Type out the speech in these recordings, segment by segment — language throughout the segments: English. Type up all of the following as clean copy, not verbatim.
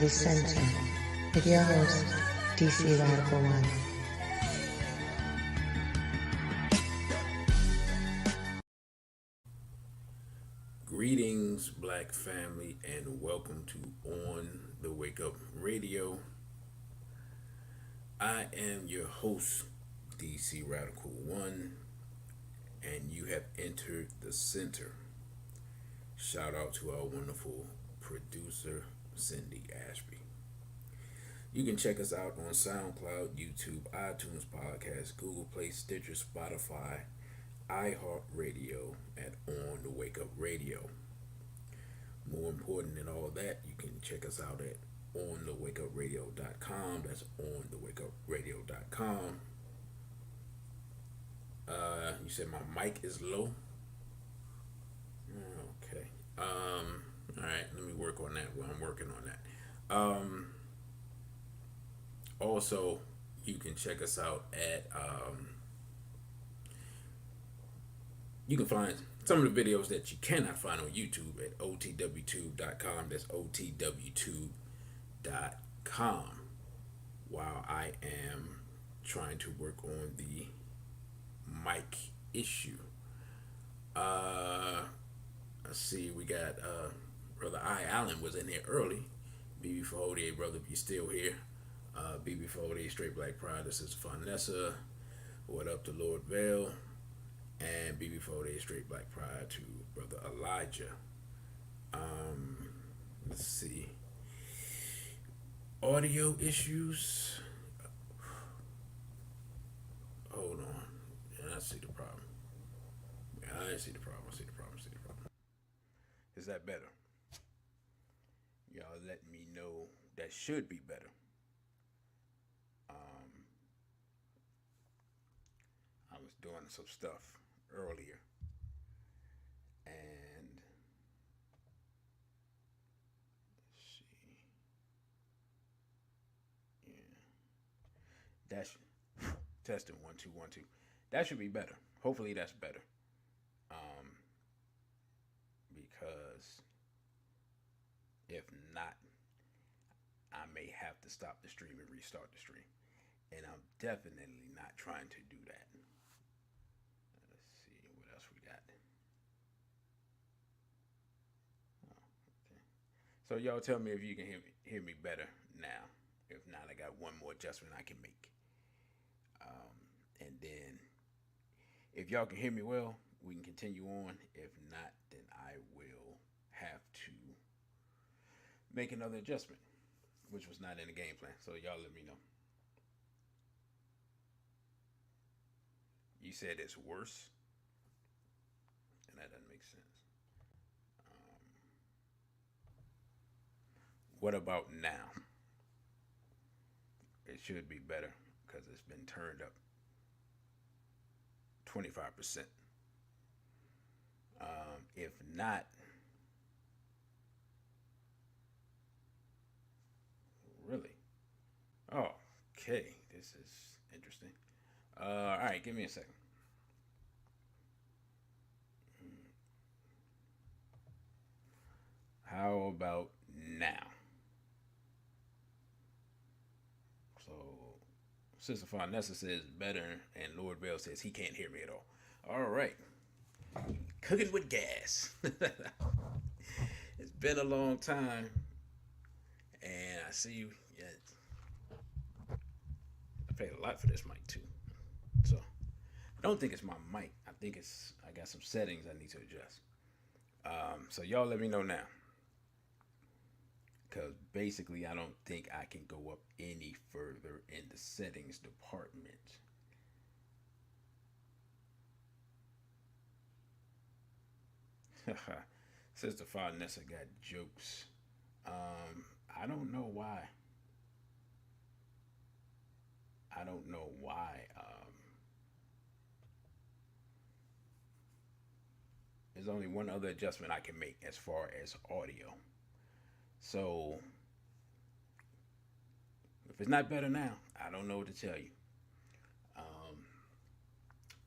The Center, with your host, DC Radical One. Greetings, Black family, and welcome to On the Wake Up Radio. I am your host, DC Radical One, and you have entered the center. Shout out to our wonderful producer, Cindy Ashby. You can check us out on SoundCloud, YouTube, iTunes Podcast, Google Play, Stitcher, Spotify, iHeartRadio, and On the Wake Up Radio. More important than all that, you can check us out at onthewakeupradio.com. That's onthewakeupradio.com. You said my mic is low. Okay. All right. Let me work on that. Well, I'm working on that. Also, you can check us out at. You can find some of the videos that you cannot find on YouTube at otwtube.com. That's otwtube.com. While I am trying to work on the mic issue. Let's see, we got Brother I. Allen was in here early. BB408, brother, if you're still here. BB408, Straight Black Pride. This is Vanessa. What up to Lord Vale? And BB408, Straight Black Pride to Brother Elijah. Let's see. Audio issues. Hold on. Yeah, I see the problem. I see the problem. I see the problem. I see the problem. Is that better? Y'all let me know that should be better. I was doing some stuff earlier, and let's see, yeah, that's testing 1 2 1 2. That should be better. Hopefully, that's better. Because if not, I may have to stop the stream and restart the stream, and I'm definitely not trying to do that. Let's see what else we got. Oh, okay. So y'all tell me if you can hear me better now. If not, I got one more adjustment I can make. And then if y'all can hear me well, we can continue on. If not, then I will have to make another adjustment, which was not in the game plan. So y'all let me know. You said it's worse, and that doesn't make sense. What about now? It should be better because it's been turned up 25%. If not, really? Oh, okay. This is interesting. All right, give me a second. How about now? So, Sister Farnessa says better, and Lord Bell says he can't hear me at all. All right. Cooking with gas. It's been a long time, and I see you. Yeah, I paid a lot for this mic too, so I don't think it's my mic. I think I got some settings I need to adjust. So y'all let me know now, because basically I don't think I can go up any further in the settings department. Sister Farnessa got jokes. I don't know why. I don't know why. There's only one other adjustment I can make as far as audio. So if it's not better now, I don't know what to tell you.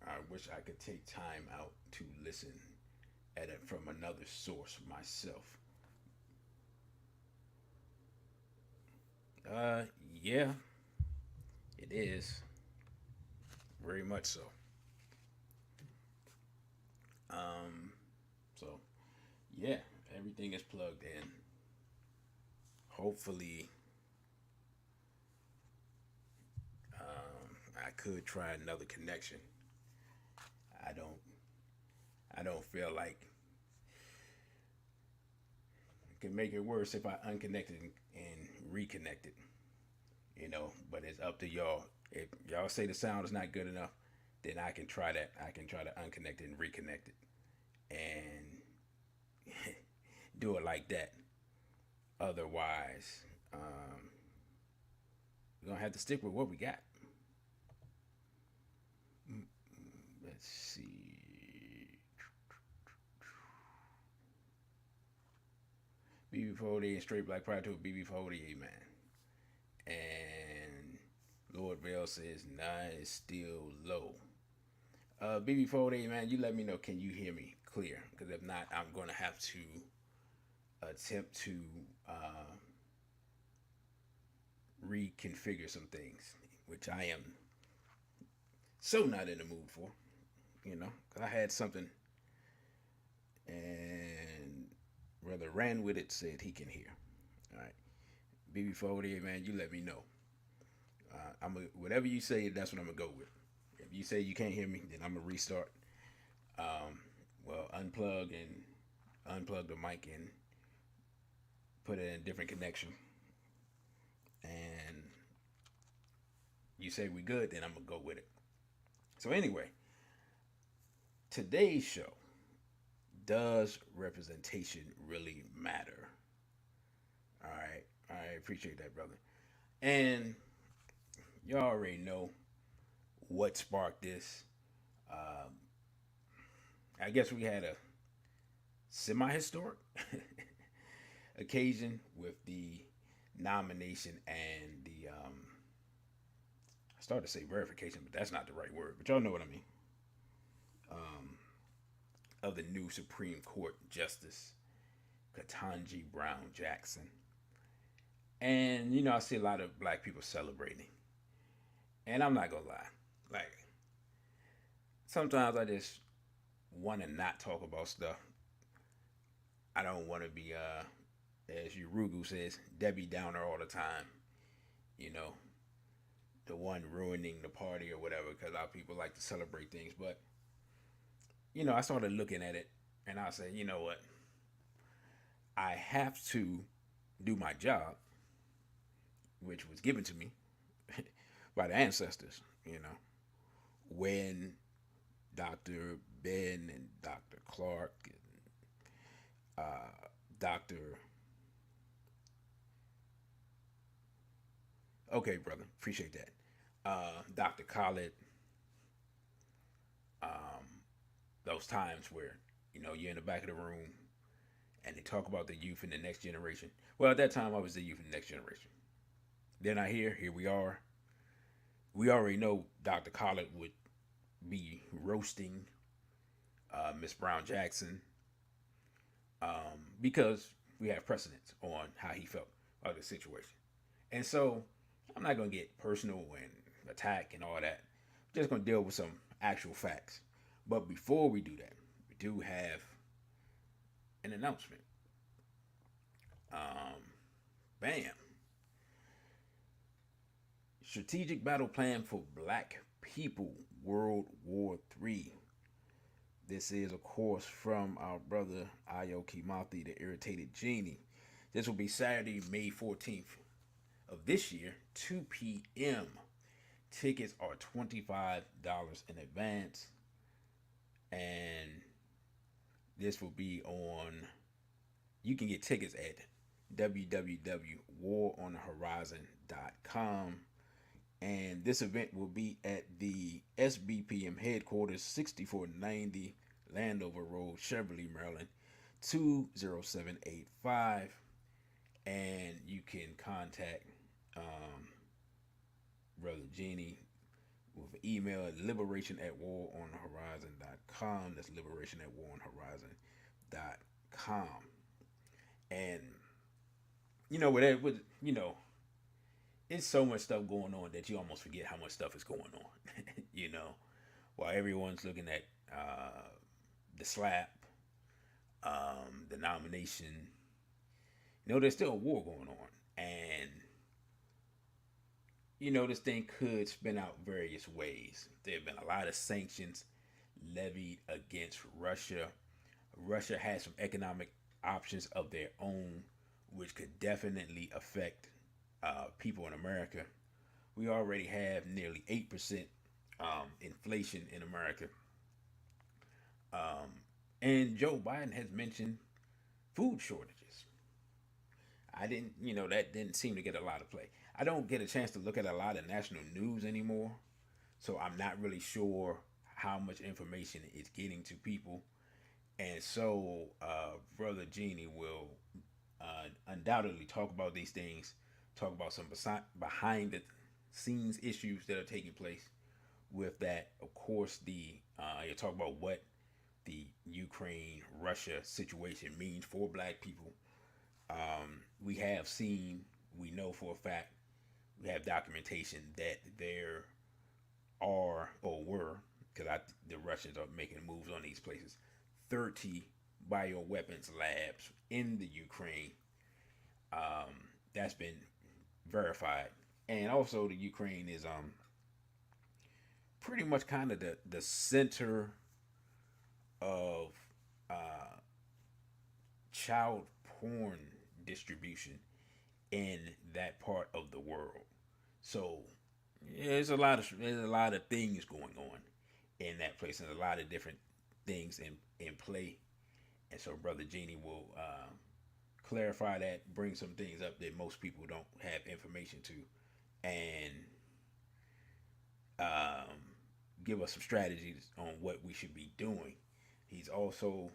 I wish I could take time out to listen at it from another source myself. Yeah, it is very much so. So yeah, everything is plugged in. Hopefully, I could try another connection. I don't. I don't feel like it can make it worse if I unconnected and reconnected. But it's up to y'all. If y'all say the sound is not good enough, then I can try that. I can try to unconnect it and reconnect it, and do it like that. Otherwise, we're gonna have to stick with what we got. Let's see. BB48 and straight black pride to a BB48, man. And Lord Vale says nine is still low. BB48, man, you let me know. Can you hear me clear? Because if not, I'm going to have to attempt to reconfigure some things, which I am so not in the mood for. Because I had something and rather ran with it, said he can hear. All right. BB48, man, you let me know. Whatever you say, that's what I'm gonna go with. If you say you can't hear me, then I'm gonna restart. Well, unplug the mic and put it in a different connection. And you say we good, then I'm gonna go with it. So anyway, today's show, does representation really matter? All right, I appreciate that, brother. And y'all already know what sparked this. I guess we had a semi-historic occasion with the nomination and the I started to say verification, but that's not the right word. But y'all know what I mean. Of the new Supreme Court Justice Ketanji Brown-Jackson, and I see a lot of black people celebrating, and I'm not gonna lie, like sometimes I just want to not talk about stuff. I don't want to be as Urugu says, Debbie Downer all the time. You know, the one ruining the party or whatever, because a lot of people like to celebrate things. But I started looking at it, and I said, you know what? I have to do my job, which was given to me by the ancestors. When Dr. Ben and Dr. Clark and Dr. Okay, brother, appreciate that. Dr. Khaled, those times where you're in the back of the room and they talk about the youth and the next generation. Well, at that time, I was the youth and the next generation. Then I here we are. We already know Dr. Khaled would be roasting Miss Brown Jackson because we have precedence on how he felt about the situation. And so I'm not going to get personal and attack and all that. I'm just going to deal with some actual facts. But before we do that, we do have an announcement. Bam. Strategic Battle Plan for Black People, World War III. This is, of course, from our brother Ayo Kimathi, the Irritated Genie. This will be Saturday, May 14th of this year, 2 p.m. Tickets are $25 in advance. And this will be on, you can get tickets at www.waronthehorizon.com. And this event will be at the SBPM headquarters, 6490 Landover Road, Cheverly, Maryland, 20785. And you can contact Brother Genie with an email at liberation at waronthehorizon.com. That's liberation at waronthehorizon.com. And with it's so much stuff going on that you almost forget how much stuff is going on. you know, while everyone's looking at the slap, the nomination, there's still a war going on, and this thing could spin out various ways. There have been a lot of sanctions levied against Russia. Russia has some economic options of their own, which could definitely affect people in America. We already have nearly 8% inflation in America. And Joe Biden has mentioned food shortages. I didn't, that didn't seem to get a lot of play. I don't get a chance to look at a lot of national news anymore, so I'm not really sure how much information it's getting to people. And so, Brother Genie will undoubtedly talk about these things, talk about some behind the scenes issues that are taking place with that. Of course, you talk about what the Ukraine Russia situation means for black people. We have seen, we know for a fact, we have documentation that there are or were, because the Russians are making moves on these places, 30 bioweapons labs in the Ukraine. That's been verified, and also the Ukraine is pretty much kind of the center of child porn distribution in that part of the world. So yeah, there's a lot of things going on in that place, and a lot of different things in play. And so Brother Genie will clarify that, bring some things up that most people don't have information to, and give us some strategies on what we should be doing. He's also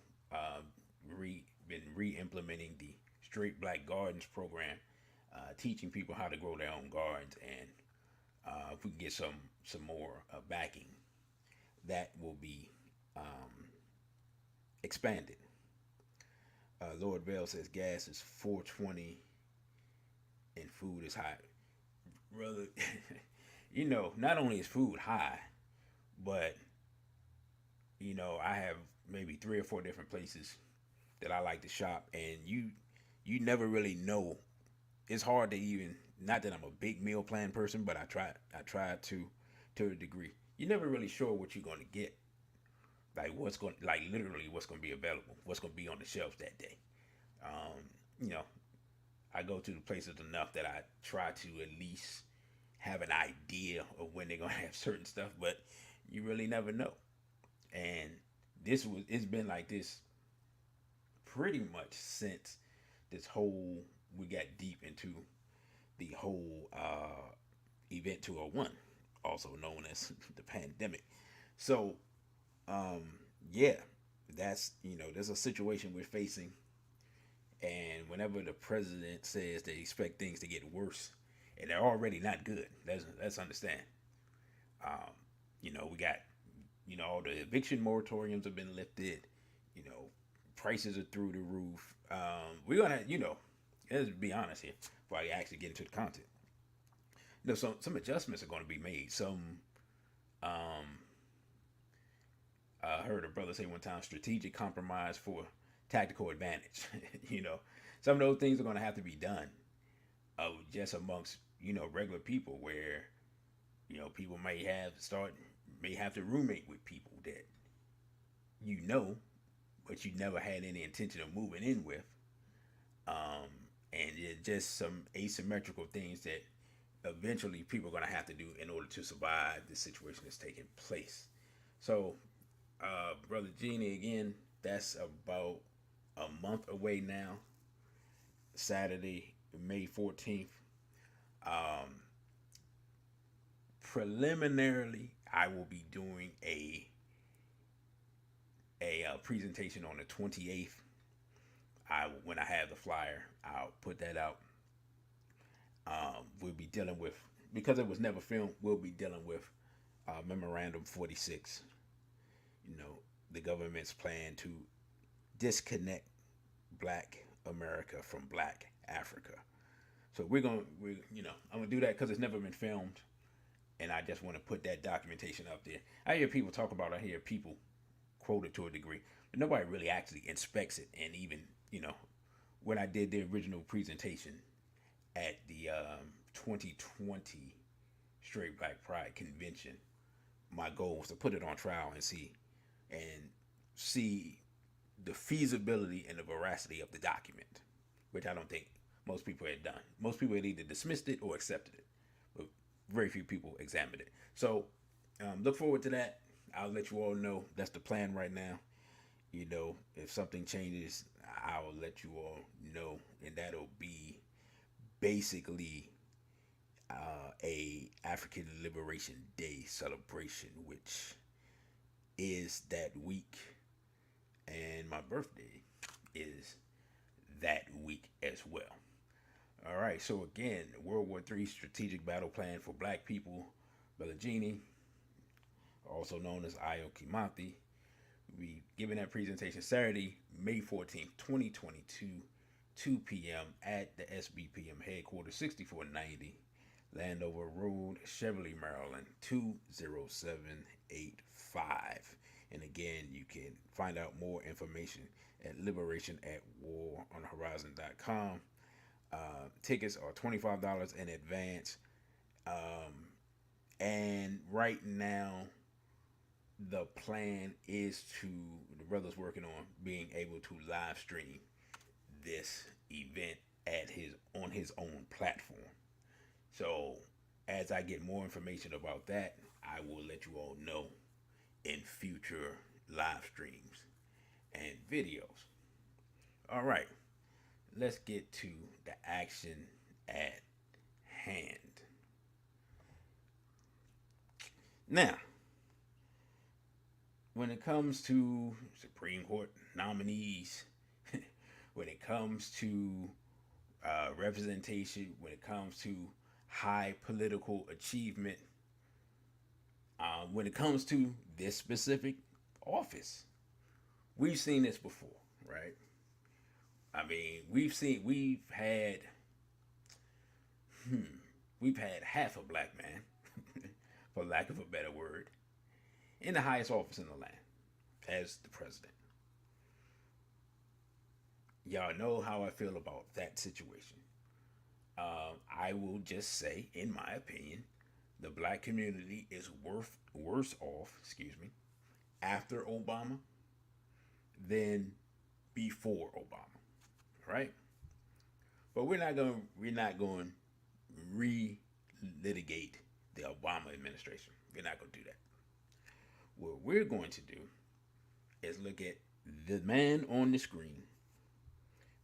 been re-implementing the Straight Black Gardens program, teaching people how to grow their own gardens, and if we can get some more backing, that will be expanded. Lord Bell says gas is 420 and food is high. Brother, not only is food high, but I have maybe 3 or 4 different places that I like to shop, and you never really know. It's hard to even, not that I'm a big meal plan person, but I try to a degree. You're never really sure what you're going to get, like literally what's going to be available, what's going to be on the shelves that day. Um, you know, I go to the places enough that I try to at least have an idea of when they're gonna have certain stuff, but you really never know. And it's been like this pretty much since this whole we got deep into the whole event 201, also known as the pandemic. So yeah, there's a situation we're facing, and whenever the president says they expect things to get worse, and they're already not good, let's understand. Um, we got all the eviction moratoriums have been lifted. You know, prices are through the roof. We're gonna let's be honest here before I actually get into the content. Some adjustments are going to be made. Some um, I heard a brother say one time, strategic compromise for tactical advantage. you know, some of those things are going to have to be done just amongst regular people, where people may have to roommate with people that you know, but you never had any intention of moving in with, um, and it's just some asymmetrical things that eventually people are going to have to do in order to survive the situation that's taking place. So Brother Genie, again, that's about a month away now. Saturday, May 14th. Um, Preliminarily, I will be doing a presentation on the 28th. When I have the flyer, I'll put that out. We'll be dealing with, because it was never filmed. We'll be dealing with Memorandum 46. You know, the government's plan to disconnect Black America from Black Africa. So I'm gonna do that because it's never been filmed, and I just want to put that documentation up there. I hear people talk about. I hear people quote it to a degree, but nobody really actually inspects it. And even when I did the original presentation at the 2020 Straight Black Pride convention, my goal was to put it on trial and see the feasibility and the veracity of the document, which I don't think most people had done. Most people had either dismissed it or accepted it, but very few people examined it. So look forward to that. I'll let you all know. That's the plan right now. If something changes, I'll let you all know, and that'll be basically a African Liberation Day celebration, which is that week, and my birthday is that week as well. All right, so again, World War III Strategic Battle Plan for Black People, Belagini, also known as Ayo Kimanthi, will be giving that presentation Saturday, May 14th, 2022, 2 p.m. at the SBPM headquarters, 6490 Landover Road, Cheverly, Maryland, 20785. And again, you can find out more information at liberationatwaronhorizon.com. Tickets are $25 in advance. And right now, the plan is the brother's working on being able to live stream this event on his own platform. So as I get more information about that, I will let you all know in future live streams and videos. All right, let's get to the action at hand. Now, when it comes to Supreme Court nominees, when it comes to representation, when it comes to high political achievement, when it comes to this specific office, we've seen this before, right? I mean, we've had half a black man, for lack of a better word, in the highest office in the land as the president. Y'all know how I feel about that situation. I will just say, in my opinion, the black community is worse off, after Obama than before Obama, right? But we're not going to re-litigate the Obama administration. We're not going to do that. What we're going to do is look at the man on the screen,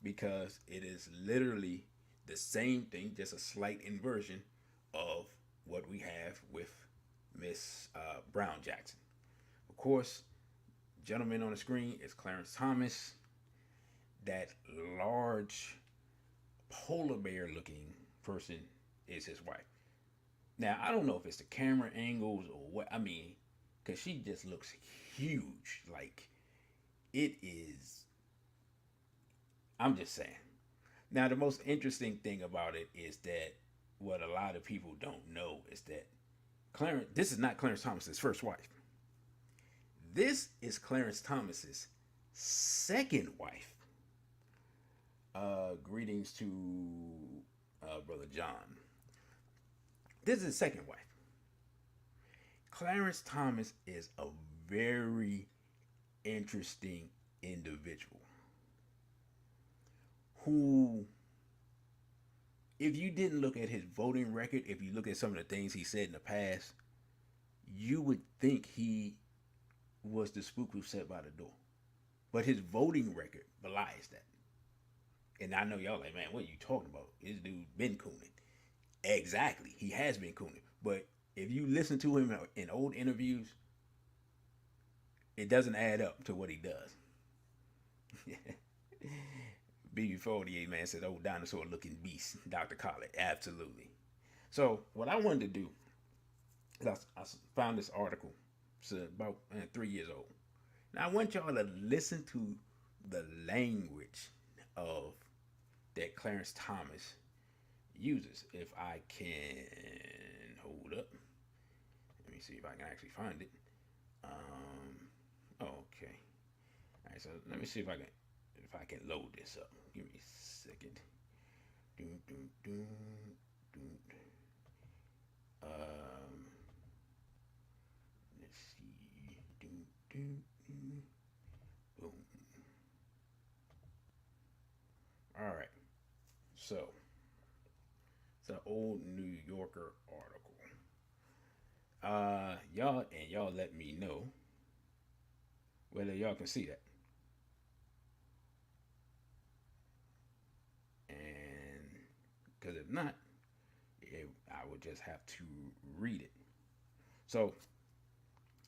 because it is literally the same thing, just a slight inversion of what we have with Miss Brown-Jackson. Of course, gentleman on the screen is Clarence Thomas. That large polar bear looking person is his wife. Now, I don't know if it's the camera angles or what. I mean, because she just looks huge. Like, it is. I'm just saying. Now, the most interesting thing about it is that what a lot of people don't know is that this is not Clarence Thomas's first wife. This is Clarence Thomas's second wife. Greetings to Brother John. This is his second wife. Clarence Thomas is a very interesting individual who, if you didn't look at his voting record, if you look at some of the things he said in the past, you would think he was the spook who sat by the door. But his voting record belies that. And I know y'all like, man, what are you talking about? This dude been cooning. Exactly. He has been cooning. But if you listen to him in old interviews, it doesn't add up to what he does. BB48 man says, "Oh, dinosaur looking beast." Dr. Collett, absolutely. So what I wanted to do is I found this article. It's about 3 years old. Now I want y'all to listen to the language of that Clarence Thomas uses. If I can hold up, let me see if I can actually find it. Okay. All right. So let me see if I can load this up. Give me a second. Doom, doom, doom, doom. Um, let's see. Doom, doom, doom. Boom. All right. So it's an old New Yorker article. Y'all let me know whether y'all can see that. And because if not, I would just have to read it. So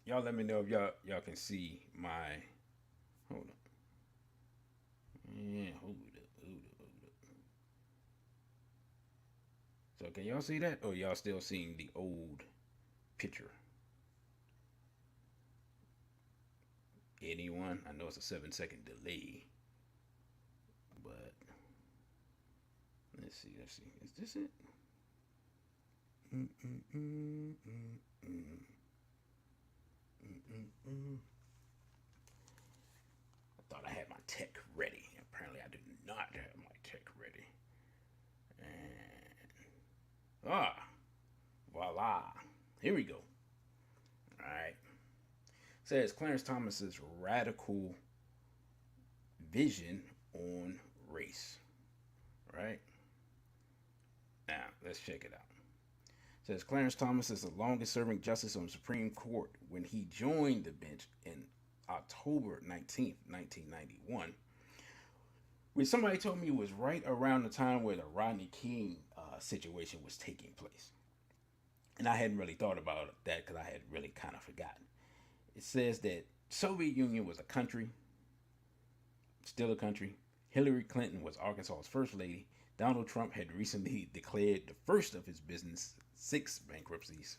y'all let me know if y'all can see my. Hold up. Yeah, hold up. So can y'all see that, or y'all still seeing the old picture? Anyone? I know it's a 7 second delay, but let's see. Let's see. Is this it? I thought I had my tech ready. Apparently, I did not have my tech ready. And voila! Here we go. All right. Says Clarence Thomas's radical vision on race. Right now, let's check it out. Says Clarence Thomas is the longest serving justice on the Supreme Court. When he joined the bench in October 19th, 1991, which somebody told me was right around the time where the Rodney King situation was taking place. And I hadn't really thought about that because I had really kind of forgotten. It says that Soviet Union was a country, still a country. Hillary Clinton was Arkansas's first lady. Donald Trump had recently declared the first of his business 6 bankruptcies.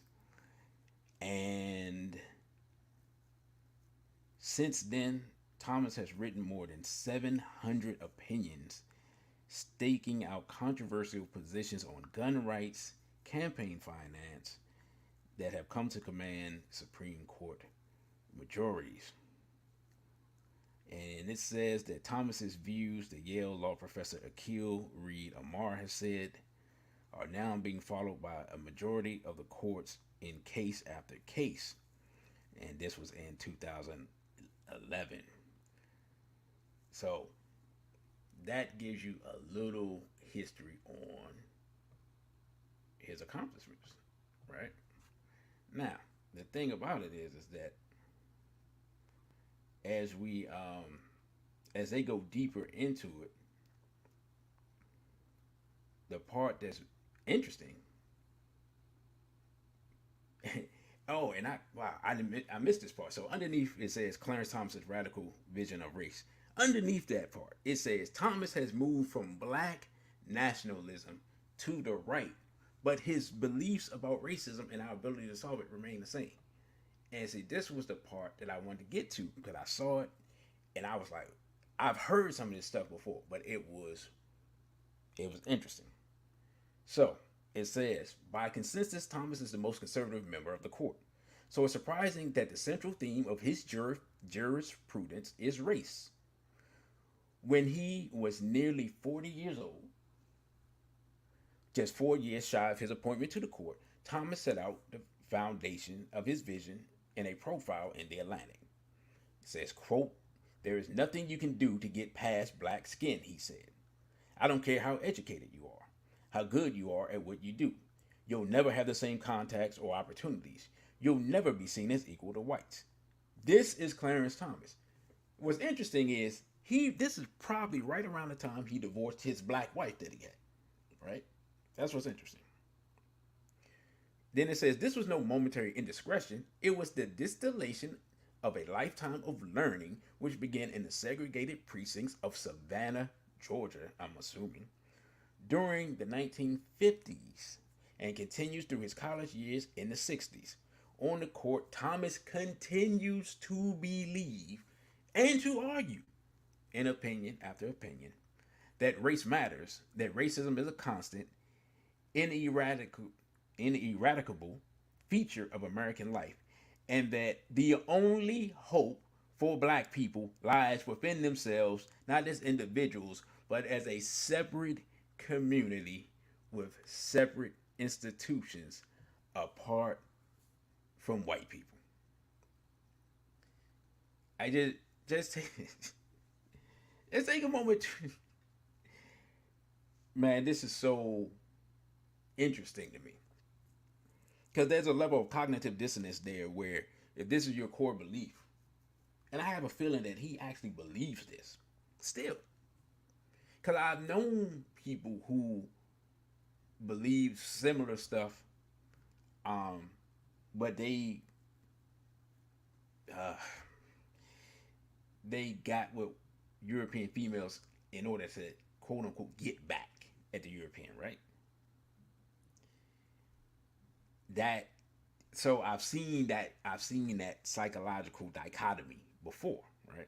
And since then, Thomas has written more than 700 opinions staking out controversial positions on gun rights, campaign finance that have come to command Supreme Court majorities. And it says that Thomas's views, the Yale law professor Akil Reed Amar has said, are now being followed by a majority of the courts in case after case. And this was in 2011. So that gives you a little history on his accomplishments, right? Now, the thing about it is that as we as they go deeper into it, the part that's interesting. Oh, and I missed this part. So underneath it says Clarence Thomas's radical vision of race. Underneath that part, it says Thomas has moved from black nationalism to the right, but his beliefs about racism and our ability to solve it remain the same. And see, this was the part that I wanted to get to because I saw it and I was like, I've heard some of this stuff before, but it was interesting. So it says, by consensus, Thomas is the most conservative member of the court. So it's surprising that the central theme of his jurisprudence is race. When he was nearly 40 years old, just 4 years shy of his appointment to the court, Thomas set out the foundation of his vision in a profile in the Atlantic. It says, quote, there is nothing you can do to get past black skin, he said. I don't care how educated you are, how good you are at what you do. You'll never have the same contacts or opportunities. You'll never be seen as equal to whites. This is Clarence Thomas. What's interesting is this is probably right around the time he divorced his black wife that he had. Right? That's what's interesting. Then it says this was no momentary indiscretion. It was the distillation of a lifetime of learning which began in the segregated precincts of Savannah, Georgia, I'm assuming, during the 1950s and continues through his college years in the 60s. On the court, Thomas continues to believe and to argue, in opinion after opinion, that race matters, that racism is a constant, ineradicable, ineradicable feature of American life, and that the only hope for black people lies within themselves, not as individuals, but as a separate community with separate institutions apart from white people. I just just take a moment to, man, this is so interesting to me because there's a level of cognitive dissonance there where if this is your core belief, and I have a feeling that he actually believes this still, because I've known people who believe similar stuff, um, but uh, they got with European females in order to quote unquote get back at the European, right? That so I've seen that psychological dichotomy before, right?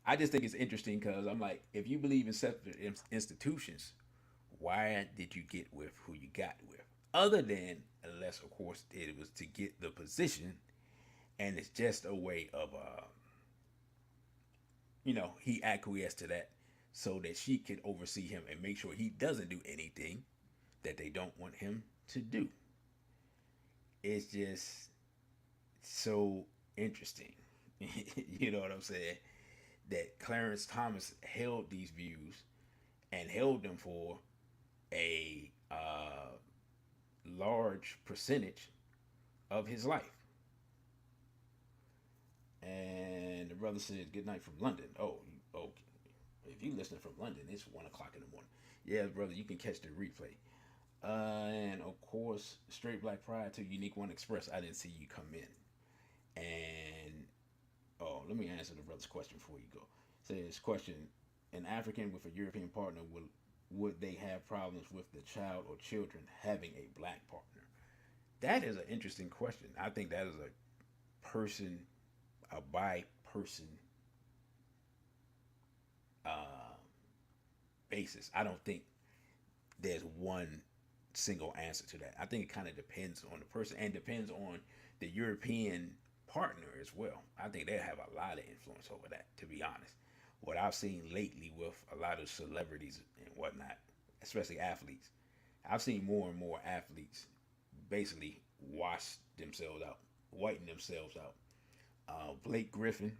I just think it's interesting because I'm like, if you believe in separate institutions, why did you get with who you got with? Other than, unless of course it was to get the position, and it's just a way of, he acquiesced to that so that she could oversee him and make sure he doesn't do anything that they don't want him to do. It's just so interesting. You know what I'm saying? That Clarence Thomas held these views and held them for a large percentage of his life. And the brother says, "Good night from London." Oh, okay. If you listening from London, it's 1 o'clock in the morning. Yeah, brother, you can catch the replay. And of course, Straight Black Pride to Unique One Express. I didn't see you come in. And oh, let me answer the brother's question before you go. It says question: an African with a European partner would they have problems with the child or children having a black partner? That is an interesting question. I think that is person, a by person uh, basis. I don't think there's one single answer to that. I think it kind of depends on the person and depends on the European partner as well. I think they have a lot of influence over that, to be honest. What I've seen lately with a lot of celebrities and whatnot, especially athletes, I've seen more and more athletes basically wash themselves out, whiten themselves out. Blake Griffin,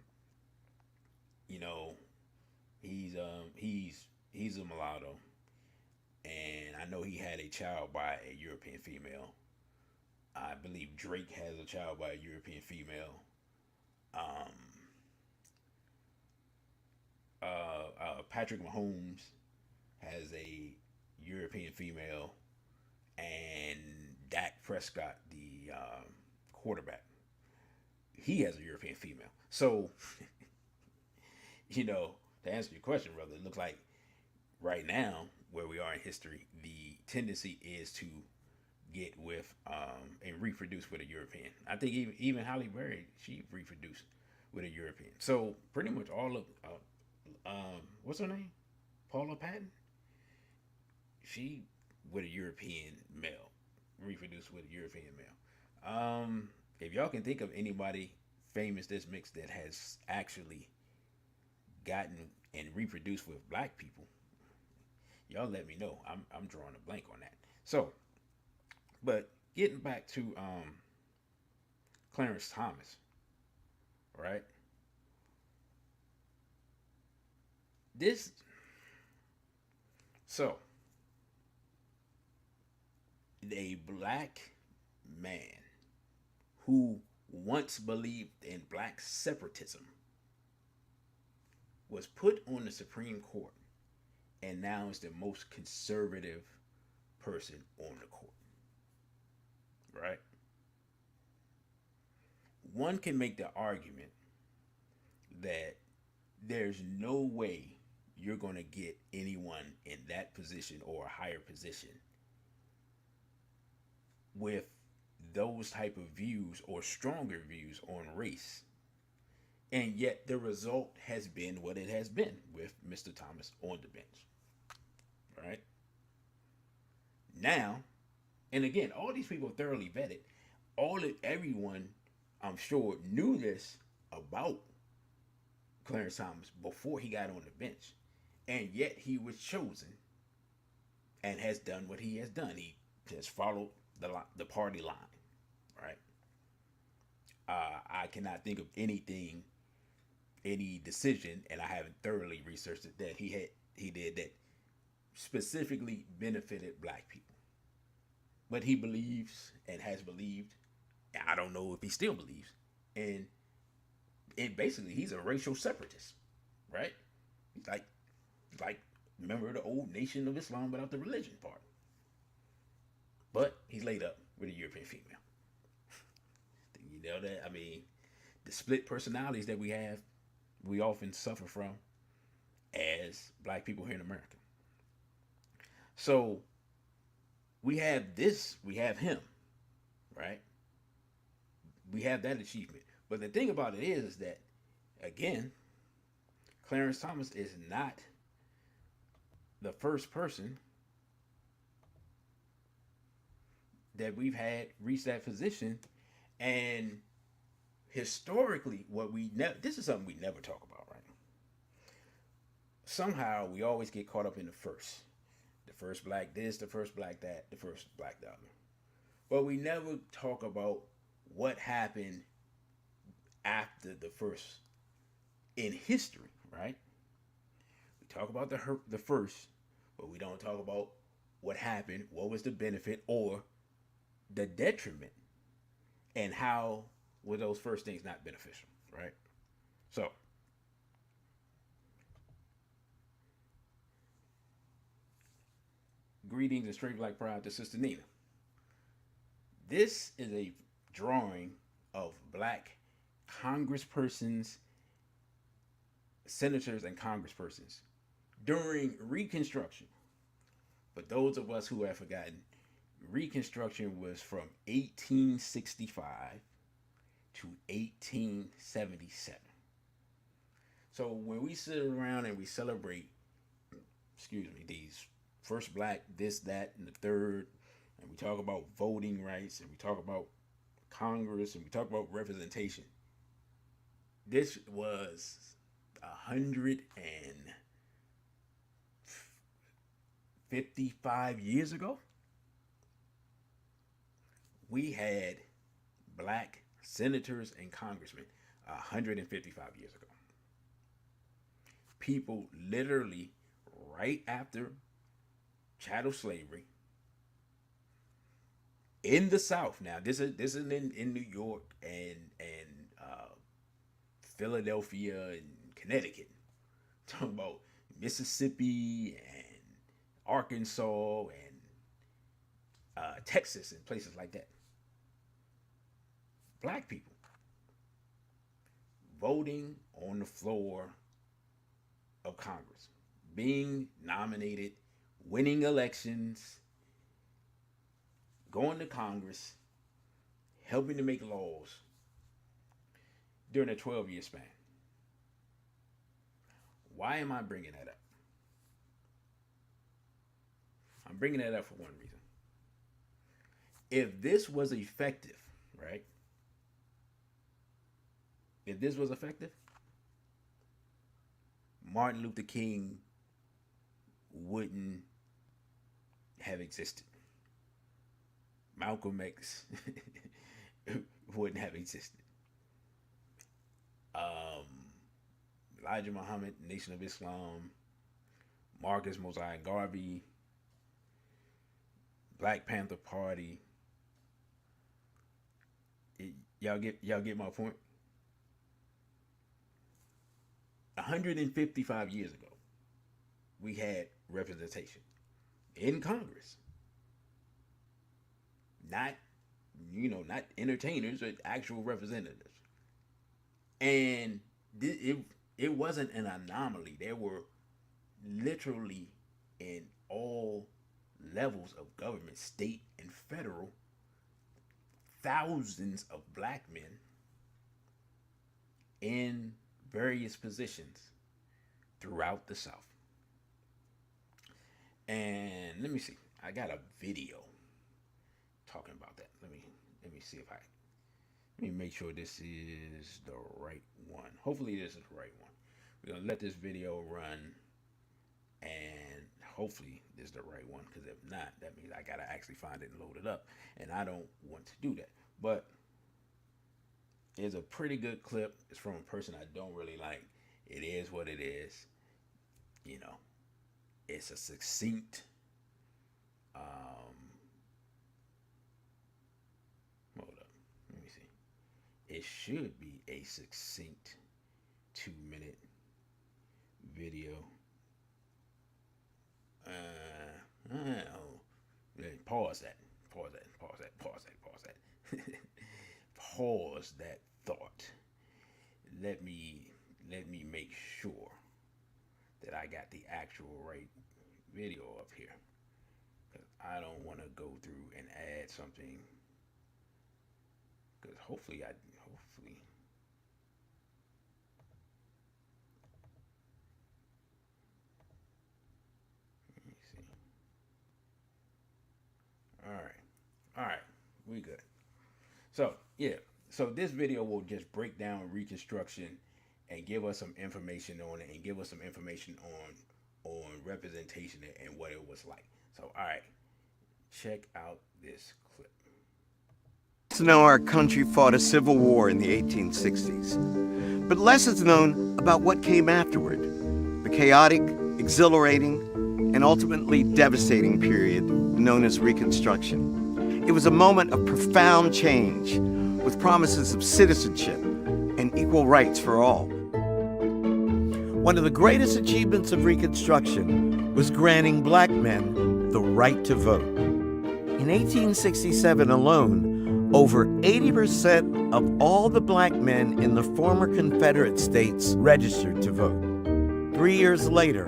you know, he's a mulatto, and I know he had a child by a European female. I believe Drake has a child by a European female. Um, Patrick Mahomes has a European female, and Dak Prescott, the quarterback, he has a European female. So, to answer your question, brother, it looks like right now, where we are in history, the tendency is to get with and reproduce with a European. I think even Halle Berry, she reproduced with a European. So pretty much all of what's her name, Paula Patton, she with a European male, reproduced with a European male. If y'all can think of anybody famous that's mixed that has actually gotten and reproduced with black people, y'all let me know. I'm drawing a blank on that. So, but getting back to Clarence Thomas, right? This so a black man who once believed in black separatism was put on the Supreme Court and now is the most conservative person on the court, right? One can make the argument that there's no way you're going to get anyone in that position or a higher position with those type of views or stronger views on race, and yet the result has been what it has been with Mr. Thomas on the bench, right? Now, and again, all these people are thoroughly vetted. Everyone, I'm sure, knew this about Clarence Thomas before he got on the bench, and yet he was chosen and has done what he has done. He has followed the party line, right? I cannot think of any decision, and I haven't thoroughly researched it that he did that specifically benefited black people. But he believes and has believed. I don't know if he still believes, and basically he's a racial separatist, right? He's like remember the old Nation of Islam without the religion part. But he's laid up with a European female. You know that? I mean, the split personalities that we have, we often suffer from as black people here in America. So we have him, right? We have that achievement. But the thing about it is that, again, Clarence Thomas is not the first person that we've had reach that position. And historically, this is something we never talk about, right? Somehow we always get caught up in the first black this, the first black that, the first black the other. But we never talk about what happened after the first in history, right? We talk about the first, but we don't talk about what happened, what was the benefit or the detriment, and how were those first things not beneficial, right? So, greetings and straight black pride to Sister Nina. This is a drawing of black congresspersons, senators, and congresspersons during Reconstruction. But those of us who have forgotten, Reconstruction was from 1865 to 1877. So when we sit around and we celebrate, these first black, this, that, and the third, and we talk about voting rights, and we talk about Congress, and we talk about representation, this was 155 years ago. We had black senators and congressmen 155 years ago. People literally right after chattel slavery in the South. Now this is in New York and Philadelphia and Connecticut. Talking about Mississippi and Arkansas and Texas and places like that. Black people voting on the floor of Congress, being nominated, winning elections, going to Congress, helping to make laws during a 12-year span. Why am I bringing that up? I'm bringing that up for one reason. If this was effective, right? If this was effective, Martin Luther King wouldn't have existed. Malcolm X wouldn't have existed. Elijah Muhammad, Nation of Islam, Marcus Mosiah Garvey, Black Panther Party. Y'all get my point? 155 years ago, we had representation in Congress. Not entertainers, but actual representatives. And it wasn't an anomaly. There were literally in all levels of government, state and federal, thousands of black men in various positions throughout the South. And let me see. I got a video talking about that. Let me see if I let me make sure this is the right one. Hopefully this is the right one. We're gonna let this video run, and hopefully this is the right one. Because if not, that means I gotta actually find it and load it up, and I don't want to do that. But it's a pretty good clip. It's from a person I don't really like. It is what it is. You know, it's a succinct. Hold up. Let me see. It should be a succinct 2-minute video. Oh, pause that. Pause that. Pause that. Pause that. Pause that. Pause that thought. Let me make sure that I got the actual right video up here. Cause I don't want to go through and add something. Cause hopefully. Let me see. All right, we good. So yeah, so this video will just break down Reconstruction and give us some information on it, and give us some information on representation and what it was like. So all right, check out this clip. It's known our country fought a civil war in the 1860s, but less is known about what came afterward, the chaotic, exhilarating, and ultimately devastating period known as Reconstruction. It was a moment of profound change, with promises of citizenship and equal rights for all. One of the greatest achievements of Reconstruction was granting black men the right to vote. In 1867 alone, over 80% of all the black men in the former Confederate states registered to vote. 3 years later,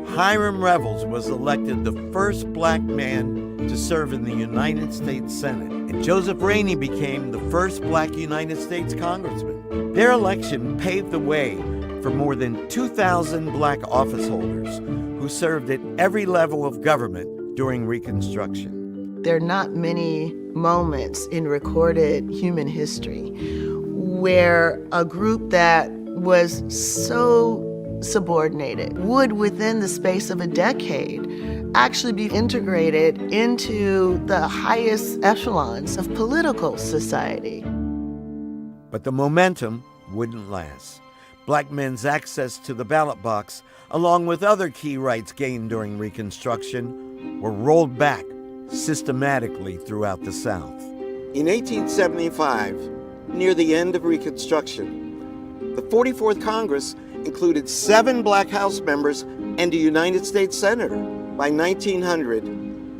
Hiram Revels was elected the first black man to serve in the United States Senate, and Joseph Rainey became the first black United States congressman. Their election paved the way for more than 2,000 black office holders who served at every level of government during Reconstruction. There are not many moments in recorded human history where a group that was so subordinated would, within the space of a decade, actually be integrated into the highest echelons of political society. But the momentum wouldn't last. Black men's access to the ballot box, along with other key rights gained during Reconstruction, were rolled back systematically throughout the South. In 1875, near the end of Reconstruction, the 44th Congress included 7 black House members and a United States Senator. By 1900,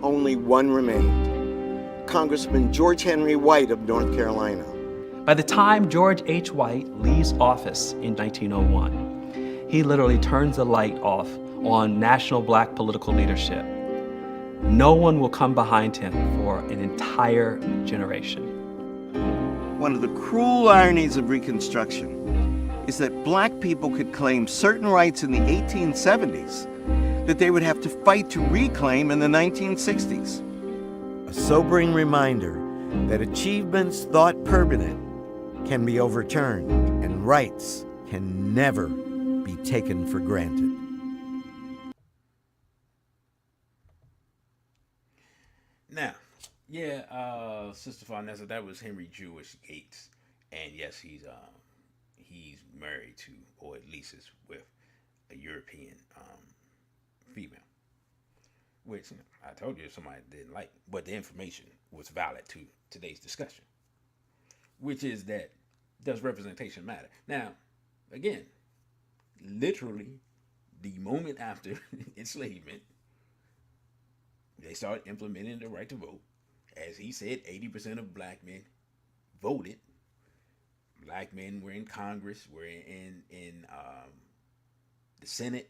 only one remained, Congressman George Henry White of North Carolina. By the time George H. White leaves office in 1901, he literally turns the light off on national black political leadership. No one will come behind him for an entire generation. One of the cruel ironies of Reconstruction is that black people could claim certain rights in the 1870s that they would have to fight to reclaim in the 1960s. A sobering reminder that achievements thought permanent can be overturned and rights can never be taken for granted. Now, Sister Farnessa, that was Henry Jewish Gates, and yes, he's married to, or at least is with, a European female, which I told you somebody didn't like, but the information was valid to today's discussion, which is that does representation matter? Now, again, literally, the moment after enslavement, they started implementing the right to vote. As he said, 80% of black men voted. Black men were in Congress, were in the Senate,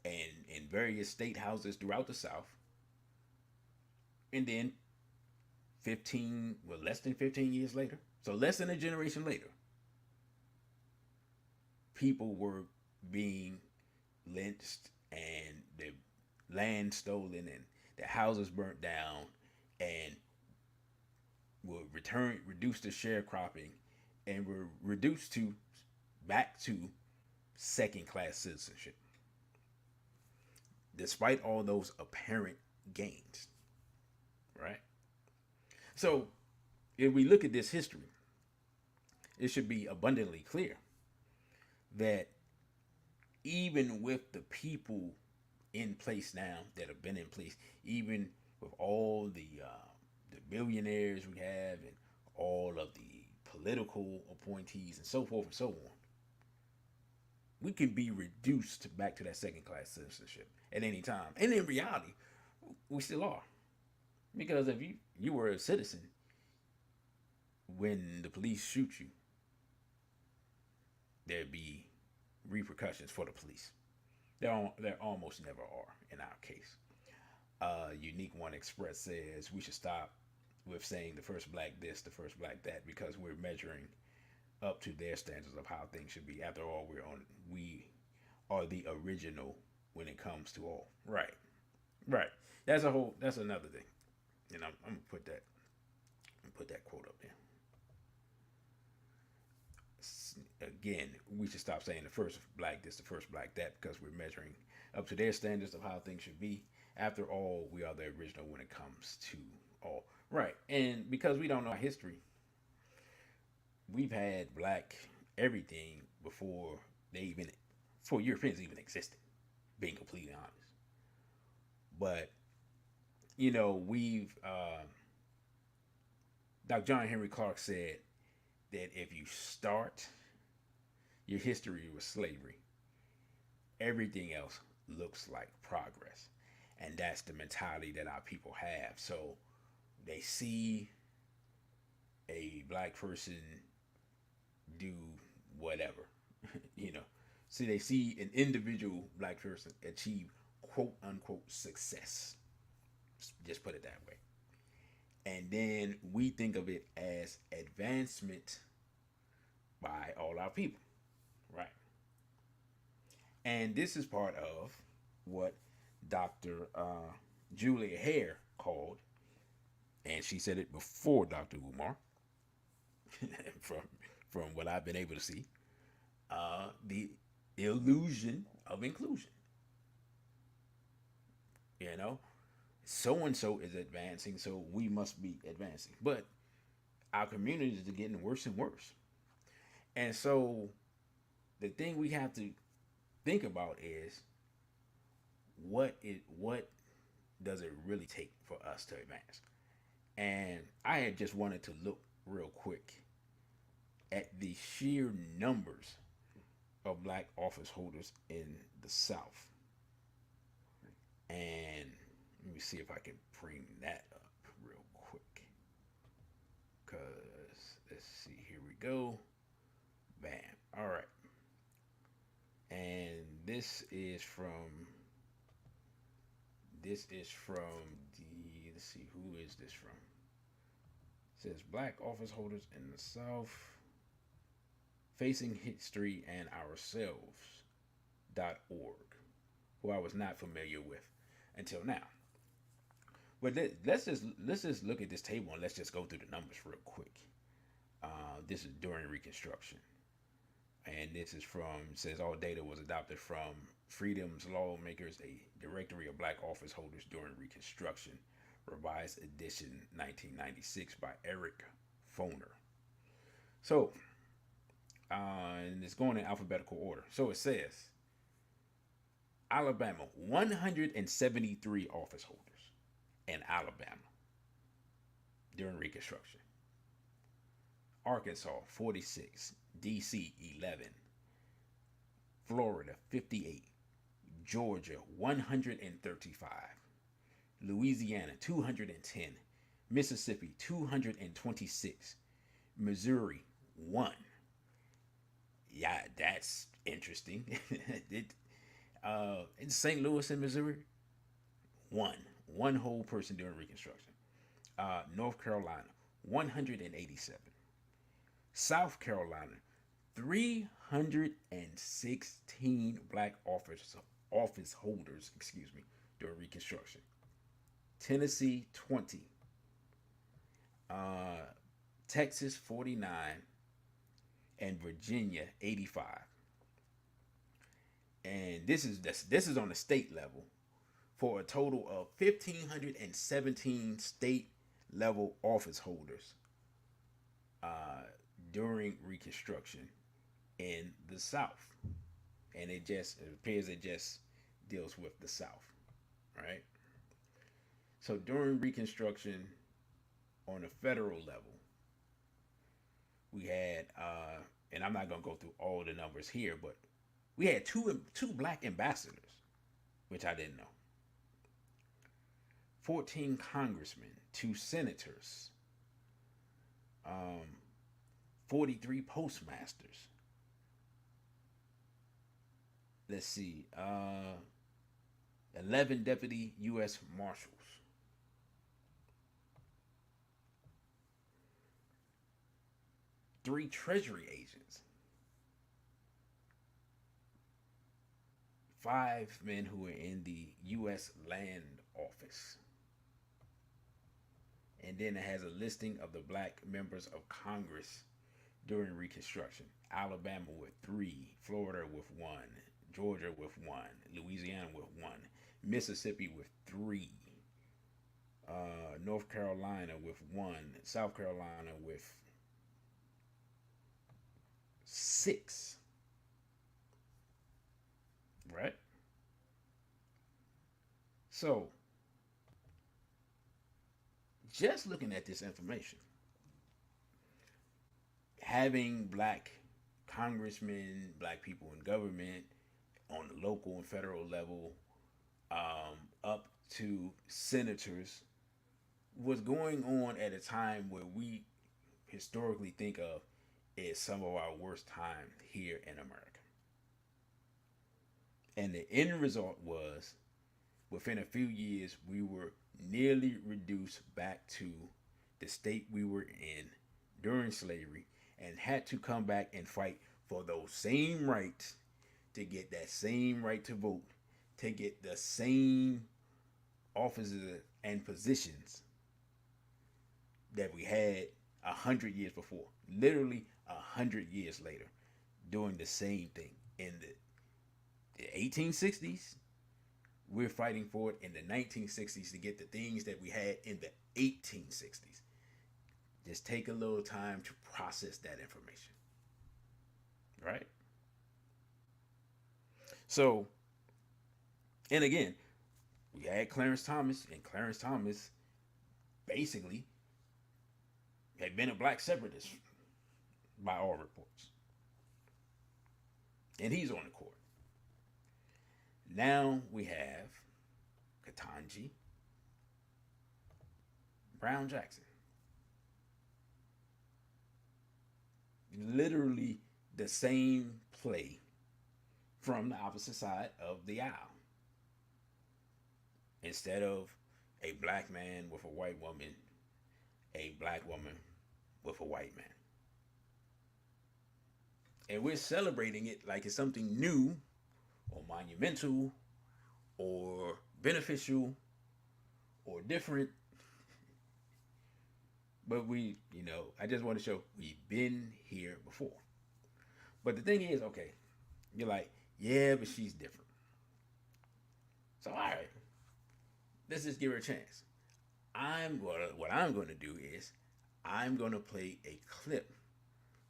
and in various state houses throughout the South. And then less than 15 years later, so less than a generation later, people were being lynched and the land stolen, and their houses burnt down, and were reduced to sharecropping, and were reduced to back to second class citizenship, despite all those apparent gains, right? So, if we look at this history, it should be abundantly clear that even with the people in place now that have been in place, even with all the billionaires we have and all of the political appointees and so forth and so on, we can be reduced back to that second class citizenship at any time. And in reality, we still are. Because if you were a citizen, when the police shoot you, there'd be repercussions for the police. There almost never are in our case. Unique One Express says we should stop with saying the first black this, the first black that, because we're measuring up to their standards of how things should be. After all, we are the original when it comes to all. Right. That's another thing. And I'm gonna put that quote up there. Again, we should stop saying the first black this, the first black that, because we're measuring up to their standards of how things should be. After all, we are the original when it comes to all. Right. And because we don't know our history, we've had black everything before Europeans even existed, being completely honest. But, Dr. John Henry Clark said that if you start your history with slavery, everything else looks like progress. And that's the mentality that our people have. So they see a black person do whatever, See, they see an individual black person achieve quote unquote success. Just put it that way. And then we think of it as advancement by all our people. Right. And this is part of what Dr. Julia Hare called, and she said it before Dr. Umar, from what I've been able to see, the illusion of inclusion. So and so is advancing, so we must be advancing. But our communities are getting worse and worse. And so the thing we have to think about is what does it really take for us to advance? And I had just wanted to look real quick at the sheer numbers of black office holders in the South. And let me see if I can bring that up real quick. Because, let's see, here we go. Bam. All right. And this is from the, let's see, who is this from? It says black office holders in the South facing history and ourselves.org, who I was not familiar with until now. But let's just look at this table and let's just go through the numbers real quick. This is during Reconstruction. And this is says all data was adopted from Freedom's Lawmakers, a directory of black office holders during Reconstruction, revised edition 1996 by Eric Foner. So, and it's going in alphabetical order. So it says, Alabama, 173 office holders in Alabama during Reconstruction. Arkansas, 46. DC, 11. Florida, 58. Georgia, 135. Louisiana, 210. Mississippi, 226. Missouri, 1. Yeah, that's interesting. In St. Louis in Missouri, 1 whole person during Reconstruction. North Carolina, 187. South Carolina, 316 black office holders, during Reconstruction. Tennessee 20, Texas 49, and Virginia 85. And this is on the state level, for a total of 1,517 state level office holders during Reconstruction in the South. And it appears it just deals with the South, right? So during Reconstruction on the federal level, we had, and I'm not going to go through all the numbers here, but we had two black ambassadors, which I didn't know. 14 congressmen, 2 senators, 43 postmasters. Let's see, 11 deputy U.S. marshals. Three Treasury agents, 5 men who were in the U.S. Land Office. And then it has a listing of the black members of Congress during Reconstruction. Alabama with 3, Florida with 1, Georgia with 1, Louisiana with 1, Mississippi with 3, North Carolina with 1, South Carolina with 6. Right? So, just looking at this information, having black congressmen, black people in government on the local and federal level, up to senators, was going on at a time where we historically think of as some of our worst time here in America. And the end result was, within a few years, we were nearly reduced back to the state we were in during slavery, and had to come back and fight for those same rights, to get that same right to vote, to get the same offices and positions that we had 100 years before. Literally 100 years later, doing the same thing. In the 1860s, we're fighting for it in the 1960s to get the things that we had in the 1860s. Just take a little time to process that information. Right? So, and again, we had Clarence Thomas, and Clarence Thomas basically had been a black separatist by all reports. And he's on the court. Now we have Ketanji Brown-Jackson. Literally the same play from the opposite side of the aisle. Instead of a black man with a white woman, a black woman with a white man. And we're celebrating it like it's something new or monumental or beneficial or different. But we, I just want to show we've been here before. But the thing is, okay, you're like, yeah, but she's different. So, all right, let's just give her a chance. What I'm going to do is I'm going to play a clip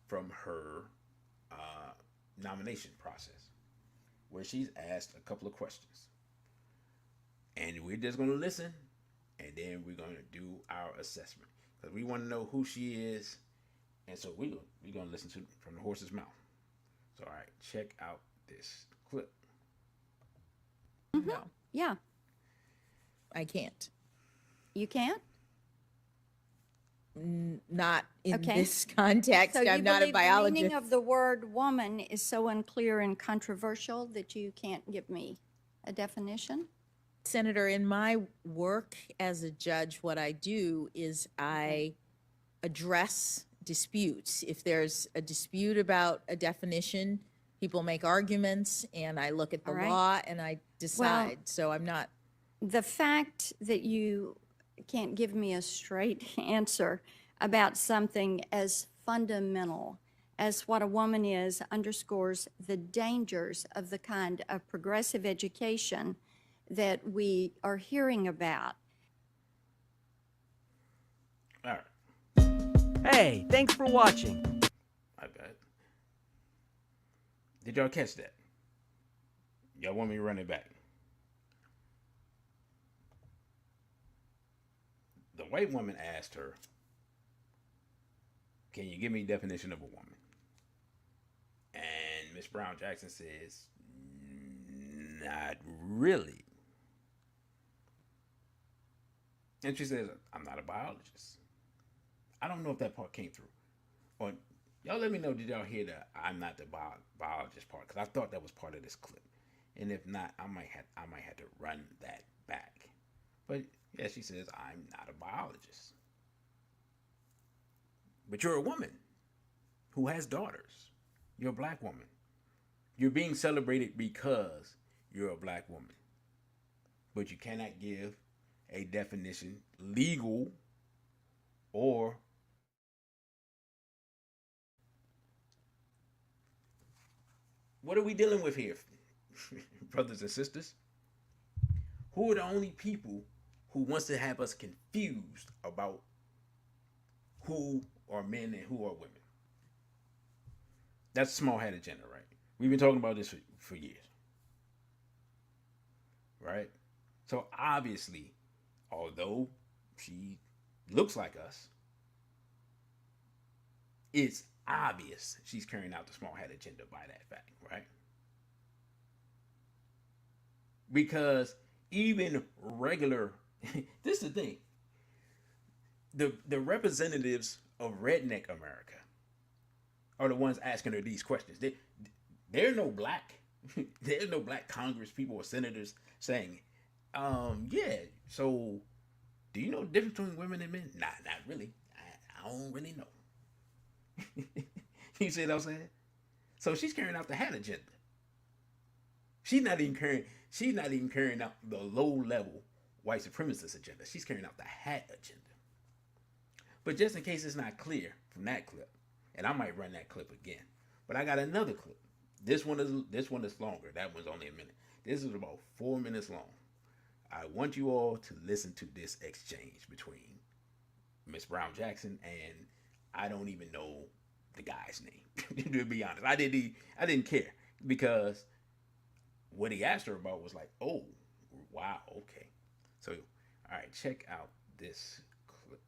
from her nomination process where she's asked a couple of questions. And we're just going to listen, and then we're going to do our assessment. Because we want to know who she is, and so we're going to listen to from the horse's mouth. So, all right, check out this clip. Mm-hmm. No. Yeah. I can't. You can't? Not in Okay. this context. So you I'm not a believe biologist. the meaning of the word woman is so unclear and controversial that you can't give me a definition? Senator, in my work as a judge, what I do is I address disputes. If there's a dispute about a definition, people make arguments, and I look at the All right. law and I decide. So I'm not. The fact that you can't give me a straight answer about something as fundamental as what a woman is underscores the dangers of the kind of progressive education that we are hearing about. All right. Hey, thanks for watching. I bet. Did y'all catch that? Y'all want me to run it back? The white woman asked her, "Can you give me a definition of a woman?" And Miss Brown-Jackson says, "Not really." And she says, "I'm not a biologist." I don't know if that part came through. Or y'all let me know, did y'all hear the "I'm not the biologist" part? Because I thought that was part of this clip. And if not, I might have to run that back. But yeah, she says, "I'm not a biologist." But you're a woman who has daughters. You're a black woman. You're being celebrated because you're a black woman. But you cannot give a definition, legal or what are we dealing with here, brothers and sisters? Who are the only people who wants to have us confused about who are men and who are women? That's small hat agenda, right? We've been talking about this for years, right? So obviously, although she looks like us, it's obvious she's carrying out the small hat agenda by that fact, right? Because even regular, this is the thing, the representatives of redneck America are the ones asking her these questions. There's no black Congress people or senators saying, yeah, so do you know the difference between women and men? Nah, not really. I don't really know. You see what I'm saying? So she's carrying out the hat agenda. She's not even carrying out the low level white supremacist agenda. She's carrying out the hat agenda. But just in case it's not clear from that clip, and I might run that clip again, but I got another clip. This one is longer. That one's only a minute. This is about 4 minutes long. I want you all to listen to this exchange between Miss Brown-Jackson and I don't even know the guy's name. To be honest, I didn't care because what he asked her about was like, oh, wow, okay. So, all right, check out this clip.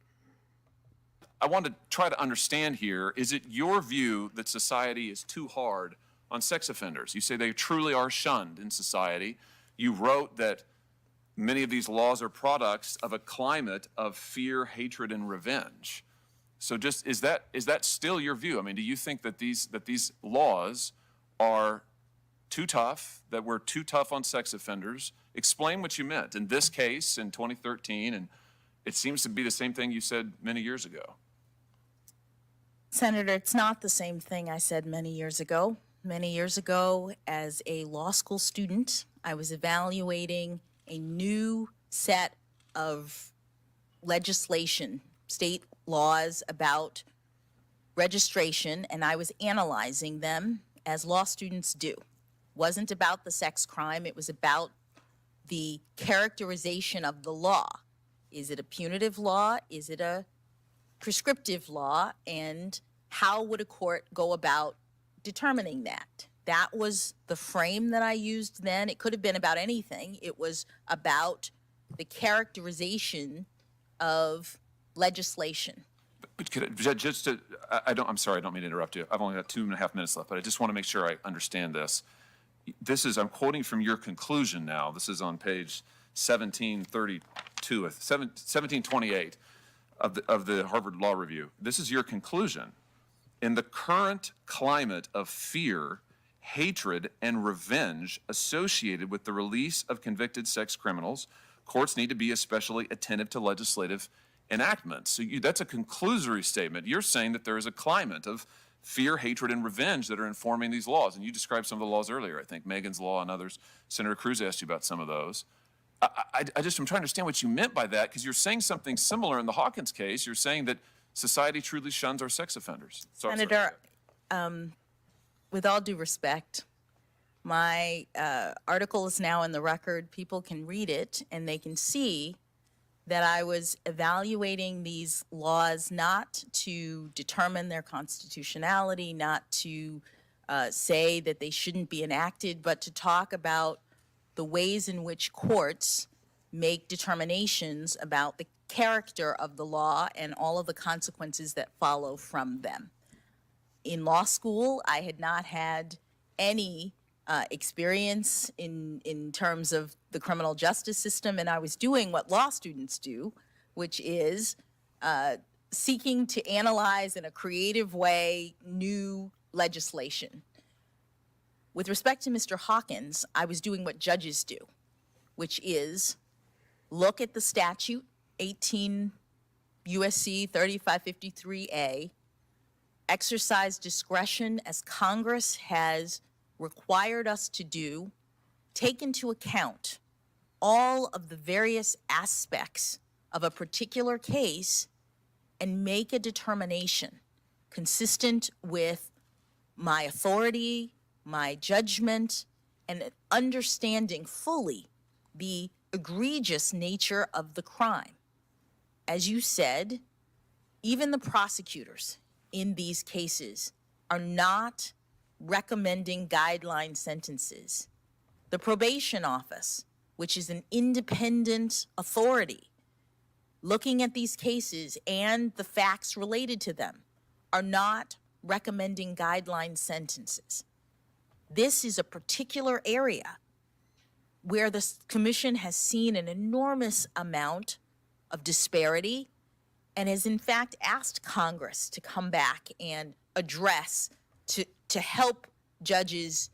I want to try to understand here, is it your view that society is too hard on sex offenders? You say they truly are shunned in society. You wrote that many of these laws are products of a climate of fear, hatred, and revenge. So just, is that still your view? I mean, do you think that these laws are too tough, that we're too tough on sex offenders? Explain what you meant in this case in 2013, and it seems to be the same thing you said many years ago. Senator, it's not the same thing I said many years ago. Many years ago, as a law school student, I was evaluating a new set of legislation, state laws about registration, and I was analyzing them as law students do. Wasn't about the sex crime, it was about the characterization of the law. Is it a punitive law? Is it a prescriptive law? And how would a court go about determining that? That was the frame that I used then. It could have been about anything. It was about the characterization of legislation. But could I'm sorry, I don't mean to interrupt you. I've only got 2.5 minutes left, but I just want to make sure I understand this. I'm quoting from your conclusion now. This is on page 1728 of the Harvard Law Review. This is your conclusion. In the current climate of fear, hatred, and revenge associated with the release of convicted sex criminals, courts need to be especially attentive to legislative enactments. So that's a conclusory statement. You're saying that there is a climate of fear, hatred, and revenge that are informing these laws. And you described some of the laws earlier, I think, Megan's Law and others. Senator Cruz asked you about some of those. I'm trying to understand what you meant by that, because you're saying something similar in the Hawkins case. You're saying that society truly shuns our sex offenders. So, Senator, with all due respect, my article is now in the record. People can read it and they can see that I was evaluating these laws not to determine their constitutionality, not to say that they shouldn't be enacted, but to talk about the ways in which courts make determinations about the character of the law and all of the consequences that follow from them. In law school, I had not had any experience in terms of the criminal justice system, and I was doing what law students do, which is seeking to analyze in a creative way new legislation. With respect to Mr. Hawkins, I was doing what judges do, which is look at the statute, 18 USC 3553A, exercise discretion as Congress has required us to do, take into account all of the various aspects of a particular case, and make a determination consistent with my authority, my judgment, and understanding fully the egregious nature of the crime. As you said, even the prosecutors in these cases are not recommending guideline sentences. The probation office, which is an independent authority looking at these cases and the facts related to them, are not recommending guideline sentences. This is a particular area where the commission has seen an enormous amount of disparity and has in fact asked Congress to come back and address, to help judges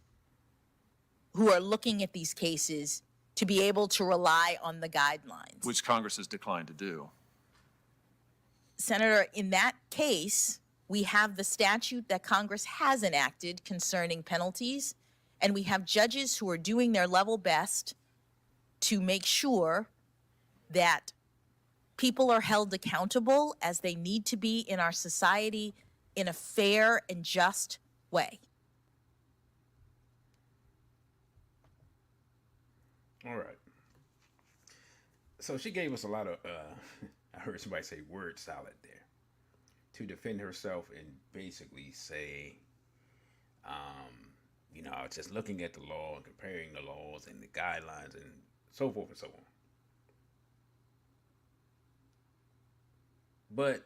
who are looking at these cases to be able to rely on the guidelines. which Congress has declined to do. Senator, in that case, we have the statute that Congress has enacted concerning penalties, and we have judges who are doing their level best to make sure that people are held accountable as they need to be in our society in a fair and just way. All right. So she gave us a lot of, I heard somebody say word salad there, to defend herself and basically say, just looking at the law and comparing the laws and the guidelines and so forth and so on. But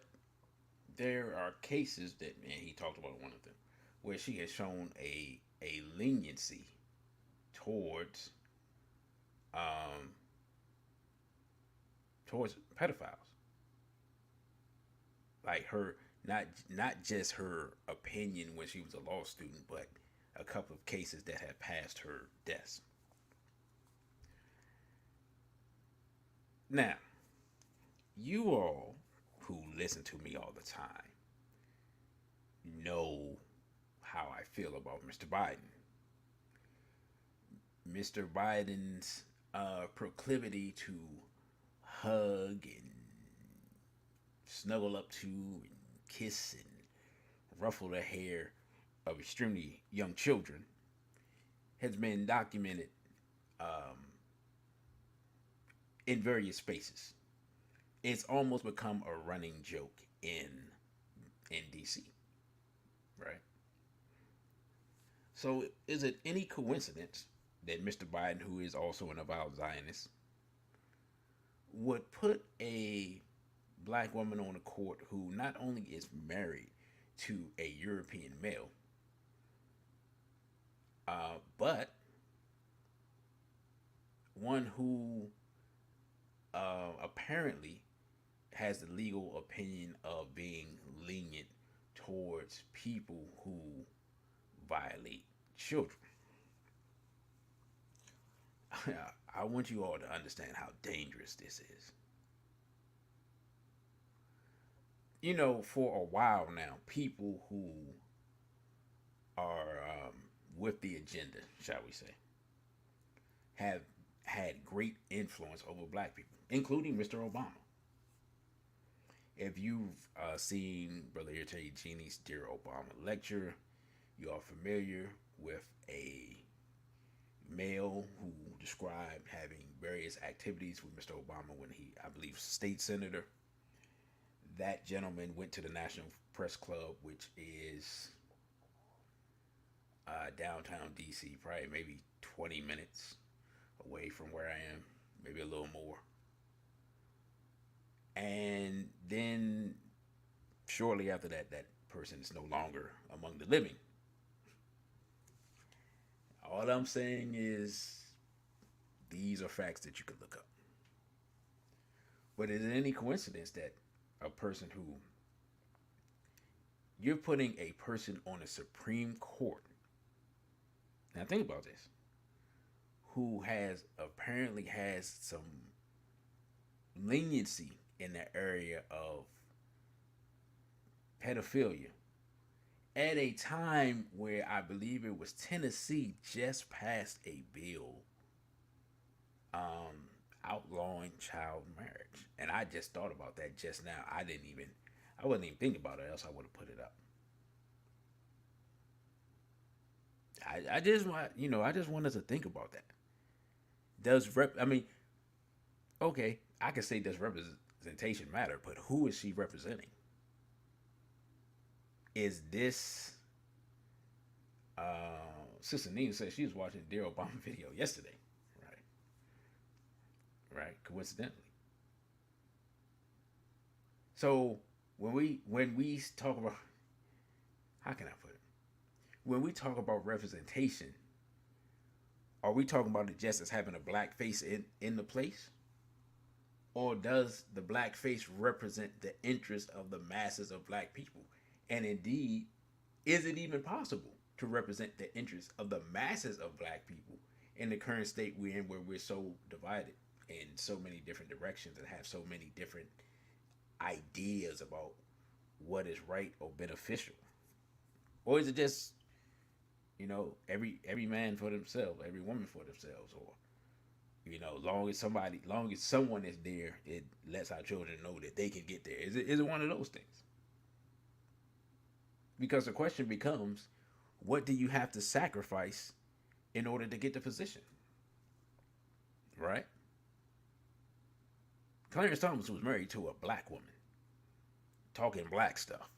there are cases that, and he talked about one of them, where she has shown a leniency towards pedophiles. Like her, not just her opinion when she was a law student, but a couple of cases that had passed her desk. Now, you all who listen to me all the time know how I feel about Mr. Biden. Mr. Biden's proclivity to hug and snuggle up to and kiss and ruffle the hair of extremely young children has been documented in various spaces. It's almost become a running joke in DC, right? So is it any coincidence that Mr. Biden, who is also an avowed Zionist, would put a black woman on the court who not only is married to a European male, but one who apparently has the legal opinion of being lenient towards people who violate children. I want you all to understand how dangerous this is. For a while now, people who are with the agenda, shall we say, have had great influence over black people, including Mr. Obama. If you've seen Brother Irritated Genie's Dear Obama lecture, you are familiar with a male who described having various activities with Mr. Obama when he, I believe, state senator. That gentleman went to the National Press Club, which is downtown DC, probably maybe 20 minutes away from where I am, maybe a little more. And then shortly after that, that person is no longer among the living. All I'm saying is these are facts that you could look up. But is it any coincidence that a person who you're putting a person on a Supreme Court, now think about this, who has apparently has some leniency in the area of pedophilia at a time where I believe it was Tennessee just passed a bill outlawing child marriage. And I just thought about that just now. I wasn't even thinking about it, else I would have put it up. I just want us to think about that. Okay, I could say does representation matter, but who is she representing? Is this Sister Nina said she was watching the Dear Obama video yesterday, right? Coincidentally. So when we talk about, how can I put it? When we talk about representation, are we talking about it just as having a black face in the place? Or does the black face represent the interest of the masses of black people? And indeed, is it even possible to represent the interests of the masses of black people in the current state we're in, where we're so divided in so many different directions and have so many different ideas about what is right or beneficial? Or is it just, every man for themselves, every woman for themselves, or long as someone is there, it lets our children know that they can get there. Is it one of those things? Because the question becomes, what do you have to sacrifice in order to get the position? Right? Clarence Thomas was married to a black woman, talking black stuff.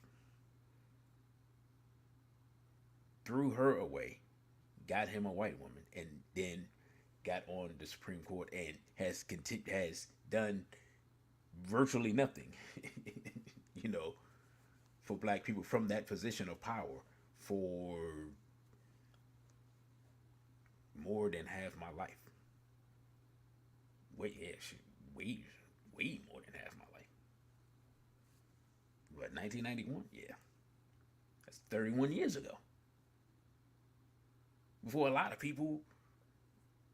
Threw her away, got him a white woman, and then got on the Supreme Court and has done virtually nothing, for black people from that position of power for more than half my life. Way more than half my life. What, 1991? Yeah. That's 31 years ago. Before a lot of people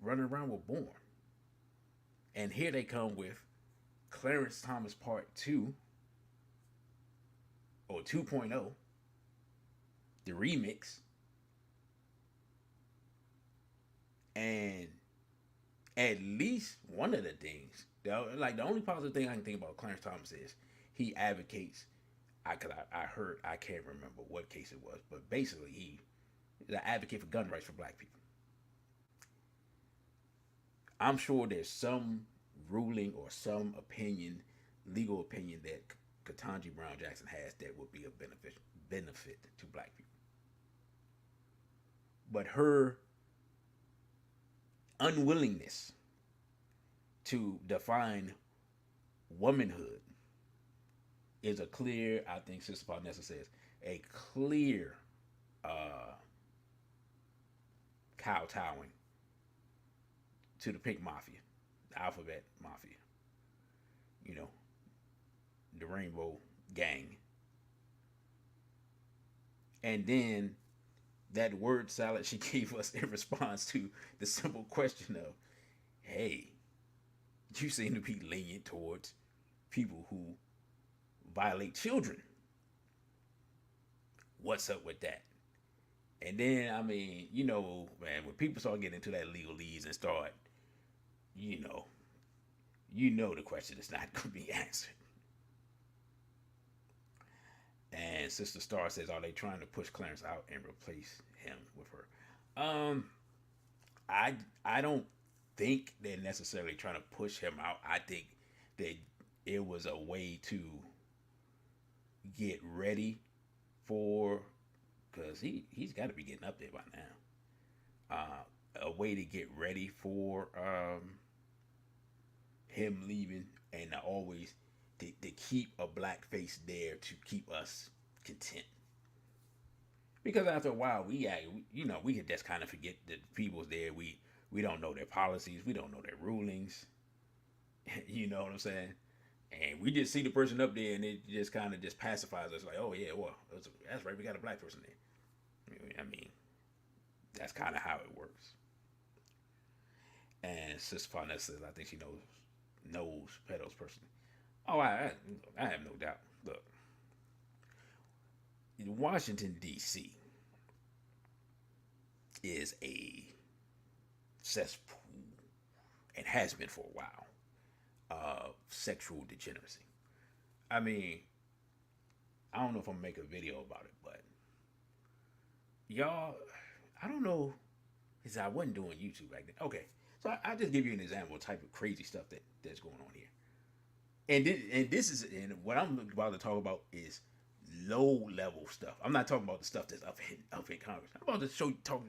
running around were born. And here they come with Clarence Thomas Part 2, or 2.0, the remix. And at least one of the things, the only positive thing I can think about Clarence Thomas is he advocates, I can't remember what case it was, but basically he's an advocate for gun rights for black people. I'm sure there's some ruling or some legal opinion that Ketanji Brown-Jackson has that would be a benefit to black people. But her unwillingness to define womanhood is a clear, I think Sister Paulnessa says, a clear kowtowing to the pink mafia, the alphabet mafia, the rainbow gang. And then that word salad she gave us in response to the simple question of, hey, you seem to be lenient towards people who violate children. What's up with that? And then, when people start getting into that legalese and start the question is not going to be answered. And Sister Star says, are they trying to push Clarence out and replace him with her? I don't think they're necessarily trying to push him out. I think that it was a way to get ready for, because he's got to be getting up there by now. A way to get ready for him leaving, and to always to keep a black face there to keep us content. Because after a while, we can just kind of forget that people's there. We don't know their policies. We don't know their rulings. You know what I'm saying? And we just see the person up there, and it just kind of just pacifies us, like, oh yeah, well, that's right, we got a black person there. I mean, that's kind of how it works. And Sister Farnell says, I think she knows Pedos personally. Oh, I have no doubt. Look, Washington, D.C. is a cesspool, and has been for a while, of sexual degeneracy. I mean, I don't know if I'm going to make a video about it, but y'all, I don't know, because I wasn't doing YouTube back then. Okay, so I'll just give you an example of the type of crazy stuff that's going on here. And what I'm about to talk about is low level stuff. I'm not talking about the stuff that's up in Congress. I'm about to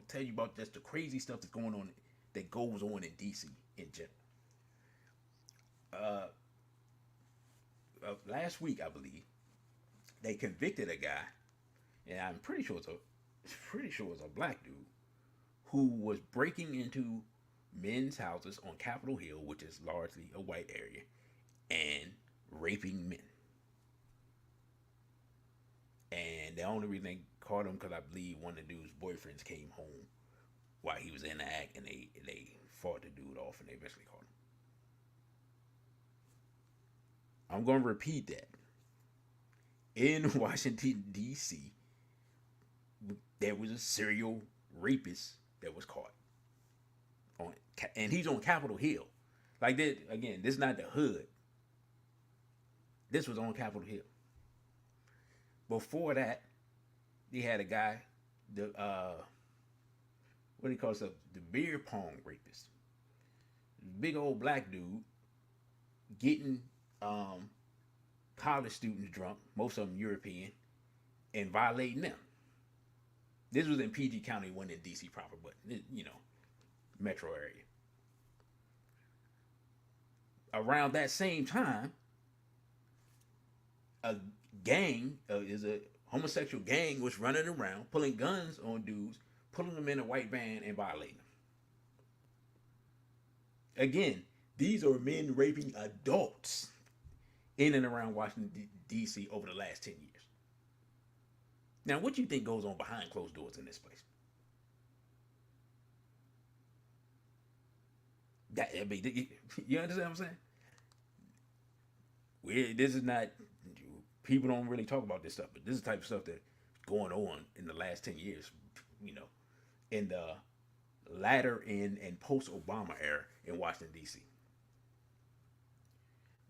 tell you about just the crazy stuff that's going on, that goes on in DC in general. Last week, I believe, they convicted a guy, and I'm pretty sure it's a black dude, who was breaking into men's houses on Capitol Hill, which is largely a white area, and raping men. And the only reason they caught him, because I believe one of the dude's boyfriends came home while he was in the act, and they fought the dude off, and they eventually caught him. I'm going to repeat that. In Washington, D.C., there was a serial rapist that was caught. And he's on Capitol Hill. Like, that, again, this is not the hood. This was on Capitol Hill. Before that, they had a guy, what do you call himself? The beer pong rapist. Big old black dude getting college students drunk, most of them European, and violating them. This was in PG County, wasn't in DC proper, but metro area. Around that same time, a homosexual gang was running around, pulling guns on dudes, pulling them in a white van and violating them. Again, these are men raping adults in and around Washington, D.C. over the last 10 years. Now, what do you think goes on behind closed doors in this place? You understand what I'm saying? This is not, people don't really talk about this stuff, but this is the type of stuff that's going on in the last 10 years, in the latter and post-Obama era in Washington, D.C.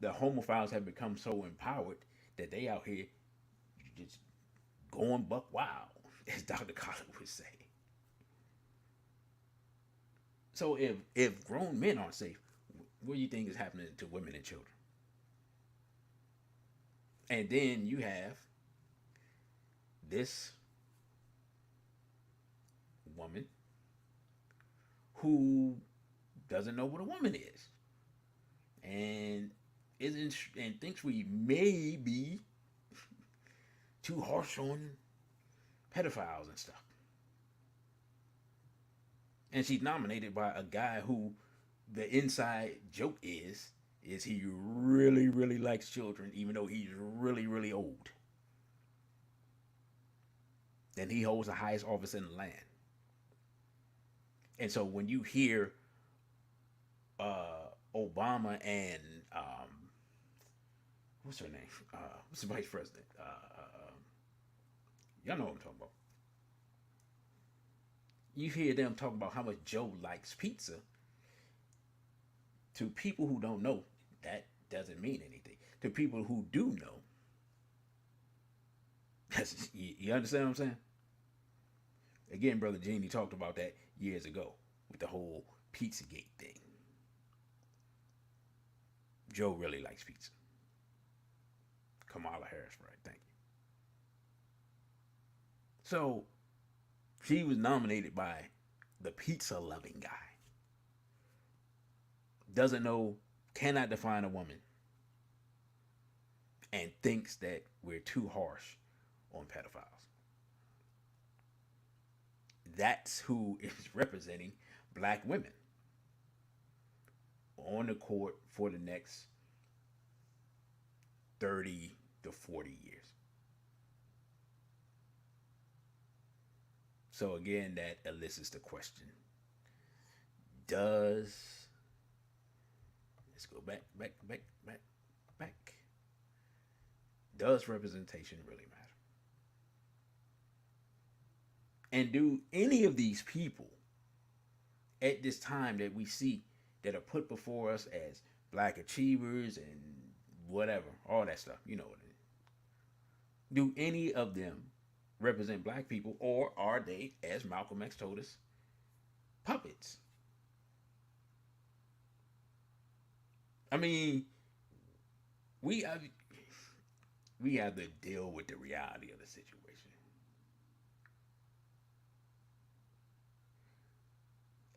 The homophiles have become so empowered that they out here just going buck wild, as Dr. Collins would say. So if grown men aren't safe, what do you think is happening to women and children? And then you have this woman who doesn't know what a woman is, and thinks we may be too harsh on pedophiles and stuff. And she's nominated by a guy who the inside joke is he really, really likes children, even though he's really, really old. And he holds the highest office in the land. And so when you hear Obama and what's her name? What's the vice president? Y'all know what I'm talking about. You hear them talk about how much Joe likes pizza. To people who don't know, that doesn't mean anything. To people who do know, you understand what I'm saying? Again, Brother Genie talked about that years ago with the whole Pizzagate thing. Joe really likes pizza. Kamala Harris, right? Thank you. So she was nominated by the pizza loving guy. Doesn't know, cannot define a woman, and thinks that we're too harsh on pedophiles. That's who is representing black women on the court for the next 30 to 40 years. So again, that elicits the question, let's go back. Does representation really matter? And do any of these people at this time that we see that are put before us as black achievers and whatever, all that stuff, you know what it is. Do any of them represent black people, or are they, as Malcolm X told us, puppets? I mean, we have to deal with the reality of the situation.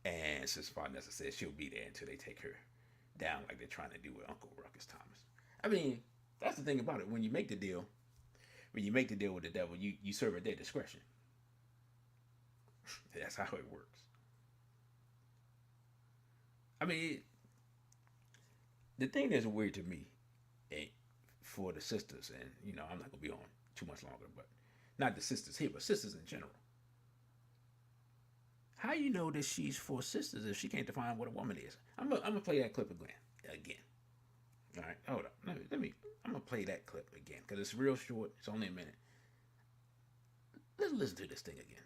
And since Vanessa says she'll be there until they take her down like they're trying to do with Uncle Ruckus Thomas. I mean, that's the thing about it. When you make the deal with the devil, you serve at their discretion. That's how it works. I mean, the thing that's weird to me, for the sisters, and I'm not gonna be on too much longer, but not the sisters here, but sisters in general. How you know that she's for sisters if she can't define what a woman is? I'm gonna play that clip again. All right, hold up. I'm gonna play that clip again because it's real short. It's only a minute. Let's listen to this thing again.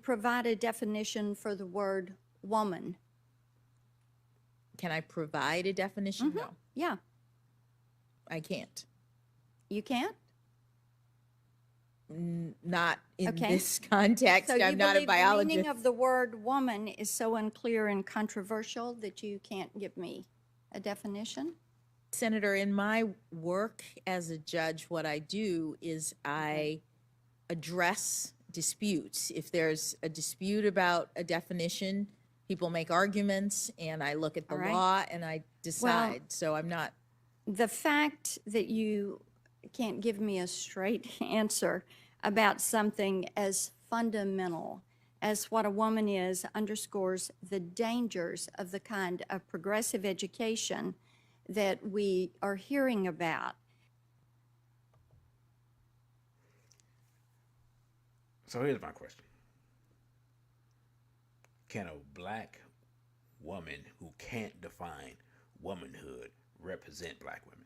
Provide a definition for the word woman. Can I provide a definition? No, Yeah, I can't. you can't? Not in Okay. this context. So you I'm not a believe the biologist. meaning of the word woman is so unclear and controversial that you can't give me a definition? Senator, in my work as a judge, what I do is I address disputes. If there's a dispute about a definition, people make arguments, and I look at the All right. law and I decide. So I'm not. The fact that you can't give me a straight answer about something as fundamental as what a woman is underscores the dangers of the kind of progressive education that we are hearing about. So here's my question. Can a black woman who can't define womanhood represent black women?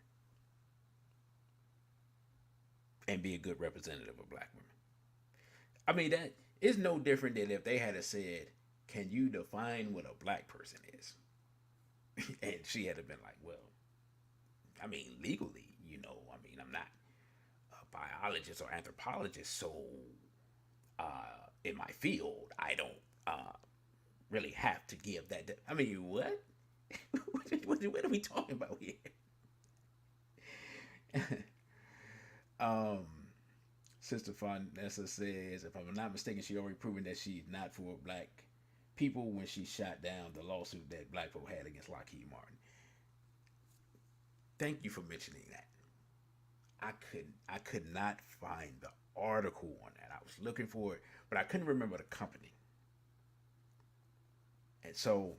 And be a good representative of black women? I mean, that is no different than if they had said, can you define what a black person is? And she had been like, well, I mean, legally, I'm not a biologist or anthropologist, so in my field, I don't really have to give that. I mean, what? What are we talking about here? Sister Vanessa says, if I'm not mistaken, she already proven that she's not for black people when she shot down the lawsuit that black folk had against Lockheed Martin. Thank you for mentioning that. I could not find the article on that. I was looking for it, but I couldn't remember the company. And so,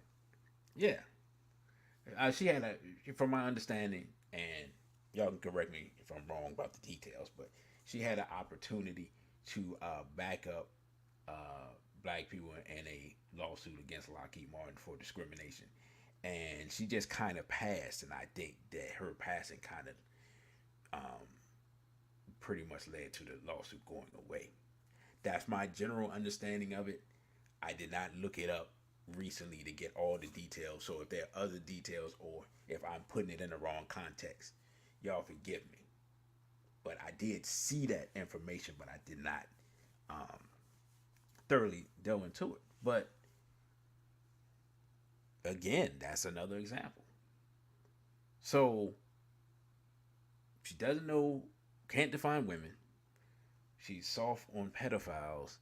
yeah, she had from my understanding, and y'all can correct me if I'm wrong about the details, but she had an opportunity to back up black people in a lawsuit against Lockheed Martin for discrimination. And she just kind of passed, and I think that her passing kind of pretty much led to the lawsuit going away. That's my general understanding of it. I did not look it up recently to get all the details. So if there are other details or if I'm putting it in the wrong context, y'all forgive me. But I did see that information, but I did not thoroughly delve into it. But again, that's another example. So she doesn't know, can't define women. She's soft on pedophiles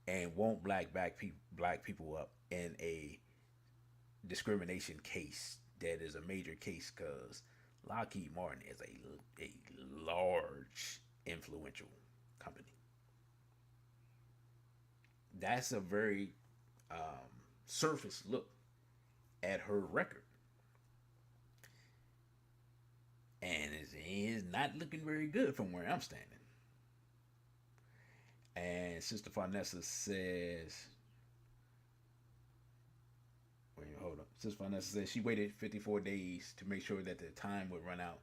and won't black people up in a discrimination case that is a major case because Lockheed Martin is a large, influential company. That's a very surface look at her record. And it's not looking very good from where I'm standing. And Sister Vanessa says, wait, hold up. Sister Vanessa says she waited 54 days to make sure that the time would run out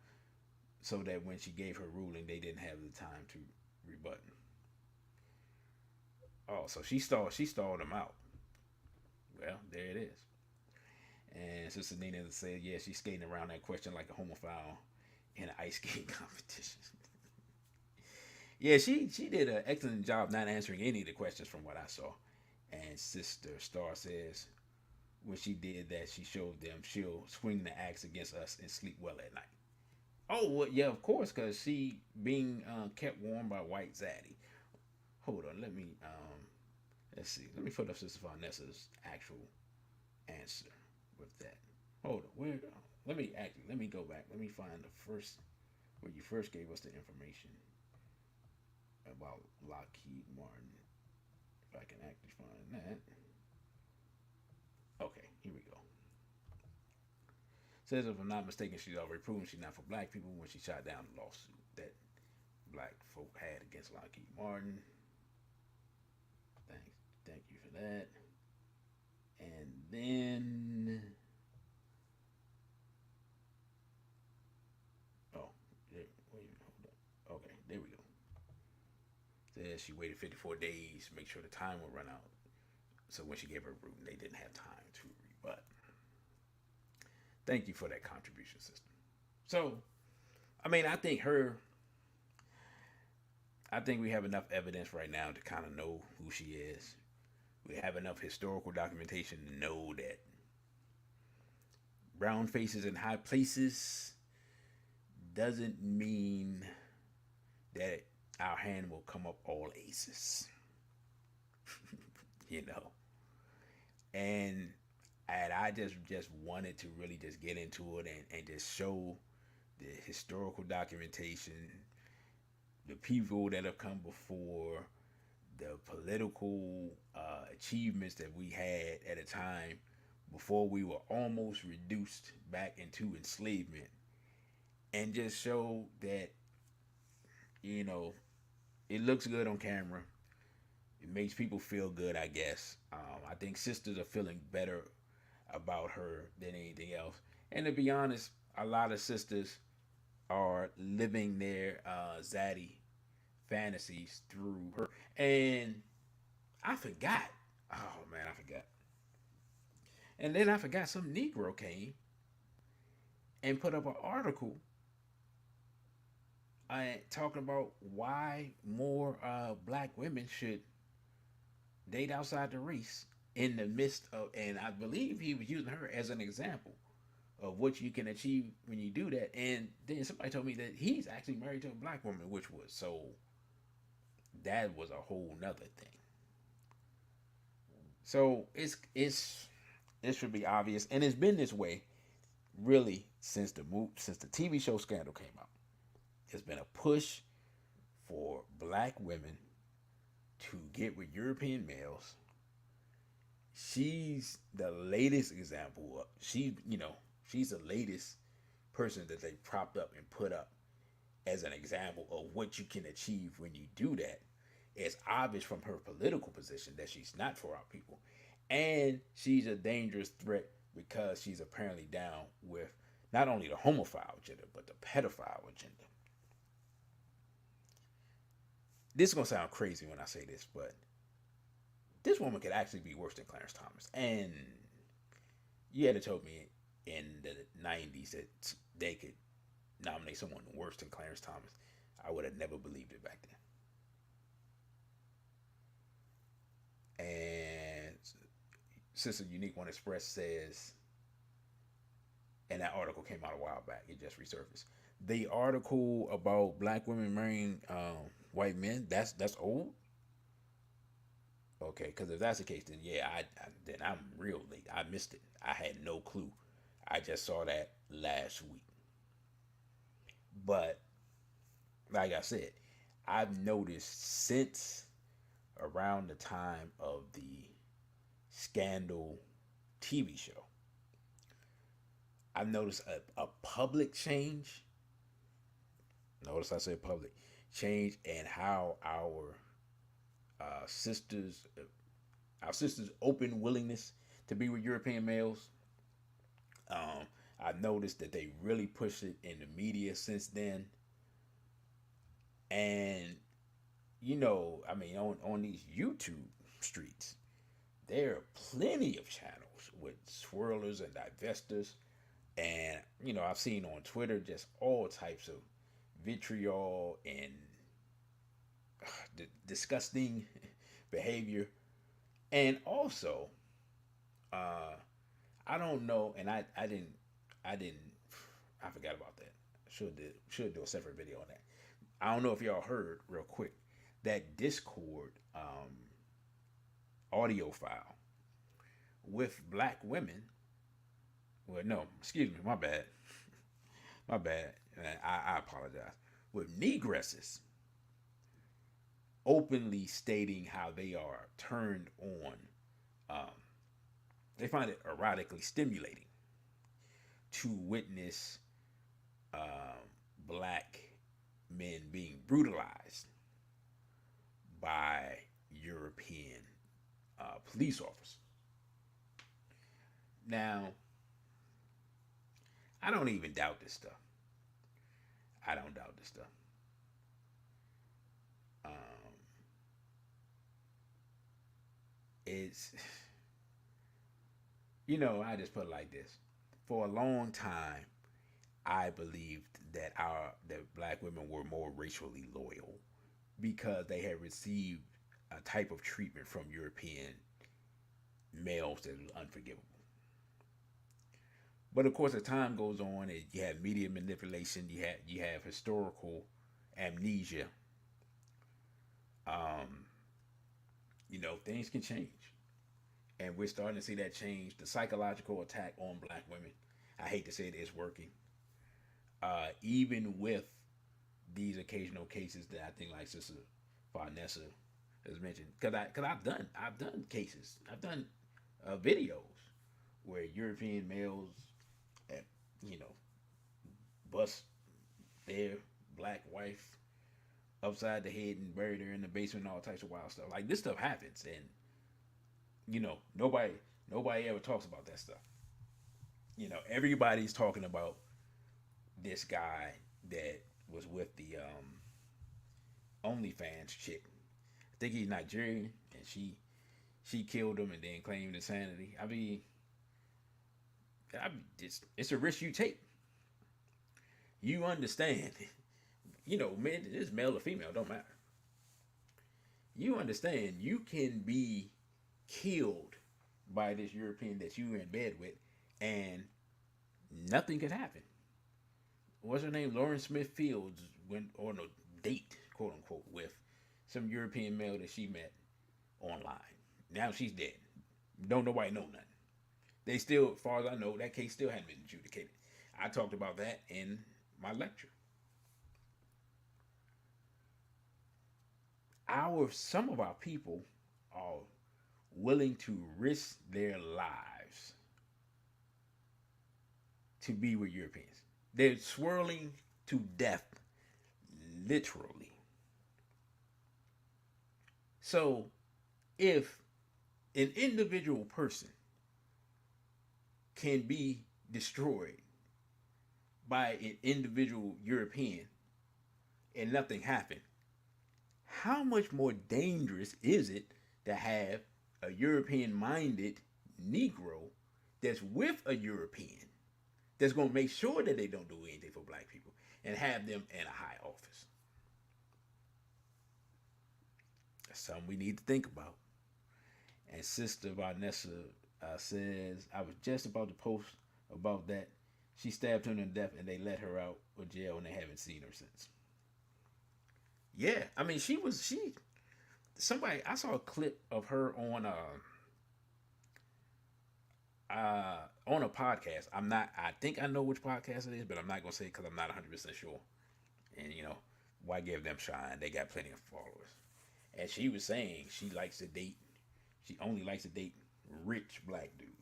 so that when she gave her ruling, they didn't have the time to rebut. Oh, so she stalled them out. Well, there it is. And Sister Nina said, yeah, she's skating around that question like a homophile in an ice skating competition. Yeah, she did an excellent job not answering any of the questions from what I saw. And Sister Star says when she did that, she showed them she'll swing the axe against us and sleep well at night. Oh, well, yeah, of course, because she being kept warm by white zaddy. Hold on, let's see. Let me put up Sister Vanessa's actual answer with that. Hold on, let me go back. Let me find the first, where you first gave us the information about Lockheed Martin. If I can actually find that. Okay, here we go. Says if I'm not mistaken, she's already proven she's not for black people when she shot down the lawsuit that black folk had against Lockheed Martin. Thank you for that. And then, okay, there we go. Says she waited 54 days to make sure the time would run out. So when she gave her ruling, they didn't have time to rebut. Thank you for that contribution, sister. So, I mean, I think we have enough evidence right now to kind of know who she is. We have enough historical documentation to know that brown faces in high places doesn't mean that our hand will come up all aces. You know. And I just wanted to really just get into it and just show the historical documentation, the people that have come before, the political achievements that we had at a time before we were almost reduced back into enslavement, and just show that, you know, it looks good on camera. It makes people feel good, I guess. I think sisters are feeling better about her than anything else. And to be honest, a lot of sisters are living their zaddy fantasies through her. And I forgot. Oh man, I forgot. And then I forgot some Negro came and put up an article talking about why more black women should date outside the race in the midst of, and I believe he was using her as an example of what you can achieve when you do that. And then somebody told me that he's actually married to a black woman, which was so, that was a whole nother thing. So it should be obvious, and it's been this way really since the TV show Scandal came out. There's been a push for black women to get with European males. She's the latest example. She's the latest person that they propped up and put up as an example of what you can achieve when you do that. It's obvious from her political position that she's not for our people. And she's a dangerous threat because she's apparently down with not only the homophile agenda, but the pedophile agenda. This is going to sound crazy when I say this, but this woman could actually be worse than Clarence Thomas. And you had to told me in the 90s that they could nominate someone worse than Clarence Thomas, I would have never believed it back then. And Sister Unique One Express says, and that article came out a while back, it just resurfaced. The article about black women marrying white men, that's old. Okay, because if that's the case, then yeah, then I'm real late. I missed it. I had no clue. I just saw that last week. But like I said, I've noticed since around the time of the Scandal TV show, I've noticed a public change. Notice I said public change, and how our sisters' open willingness to be with European males. I've noticed that they really push it in the media since then. And, I mean, on these YouTube streets, there are plenty of channels with swirlers and divestors. And, I've seen on Twitter just all types of vitriol and disgusting behavior. And also, I don't know, and I forgot about that. Should do a separate video on that. I don't know if y'all heard real quick that Discord audio file with black women. Well, no, excuse me, my bad. My bad. I apologize. With negresses openly stating how they are turned on. They find it erotically stimulating to witness black men being brutalized by European police officers. Now, I don't even doubt this stuff. I don't doubt this stuff. It's, I just put it like this. For a long time, I believed that black women were more racially loyal because they had received a type of treatment from European males that was unforgivable. But of course, as time goes on, you have media manipulation, you have historical amnesia. Things can change, and we're starting to see that change. The psychological attack on black women, I hate to say it, is working. Even with these occasional cases that I think, like Sister Vanessa has mentioned, because I've done cases, I've done videos where European males, bust their black wife upside the head and buried her in the basement and all types of wild stuff. Like, this stuff happens, and nobody ever talks about that stuff. Everybody's talking about this guy that was with the OnlyFans chick. I think he's Nigerian, and she killed him and then claimed insanity. I mean, it's a risk you take. You understand, men, it's male or female, don't matter. You understand you can be killed by this European that you in bed with, and nothing could happen. What's her name? Lauren Smith Fields went on a date, quote unquote, with some European male that she met online. Now she's dead. Don't nobody know nothing. They still, as far as I know, that case still hadn't been adjudicated. I talked about that in my lecture. Some of our people are willing to risk their lives to be with Europeans. They're swirling to death, literally. So, if an individual person can be destroyed by an individual European and nothing happened, how much more dangerous is it to have a European-minded Negro that's with a European that's going to make sure that they don't do anything for black people and have them in a high office. That's something we need to think about. And Sister Vanessa says, I was just about to post about that. She stabbed him to death and they let her out of jail and they haven't seen her since. Yeah, I mean, somebody, I saw a clip of her on a podcast. I think I know which podcast it is, but I'm not going to say it because I'm not 100% sure. And, why give them shine? They got plenty of followers. And she was saying she only likes to date rich black dudes.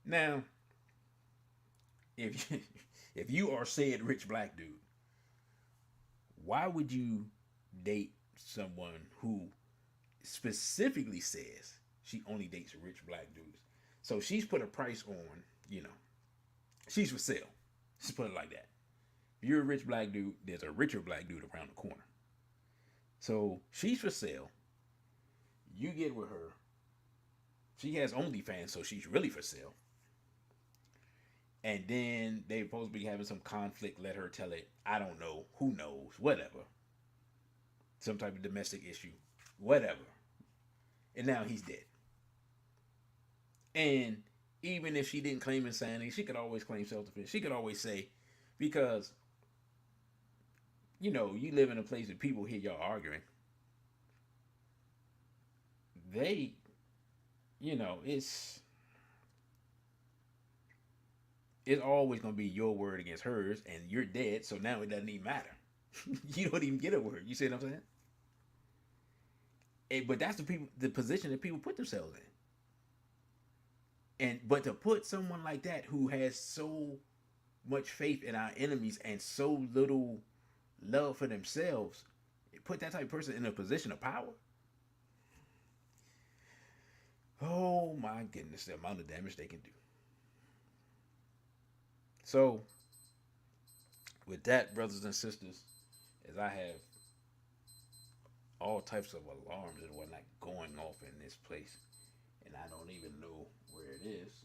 Now, if you are said rich black dude, why would you date someone who specifically says she only dates rich black dudes? So she's put a price on, she's for sale. Just put it like that. If you're a rich black dude, there's a richer black dude around the corner. So she's for sale. You get with her. She has OnlyFans, so she's really for sale. And then they're supposed to be having some conflict. Let her tell it. I don't know. Who knows? Whatever. Some type of domestic issue. Whatever. And now he's dead. And even if she didn't claim insanity, she could always claim self-defense. She could always say, because, you live in a place that people hear y'all arguing. They, it's always going to be your word against hers, and you're dead, so now it doesn't even matter. You don't even get a word. You see what I'm saying? But that's the position that people put themselves in. But to put someone like that who has so much faith in our enemies and so little love for themselves, put that type of person in a position of power. Oh my goodness, the amount of damage they can do. So, with that, brothers and sisters, as I have all types of alarms and whatnot going off in this place, and I don't even know where it is,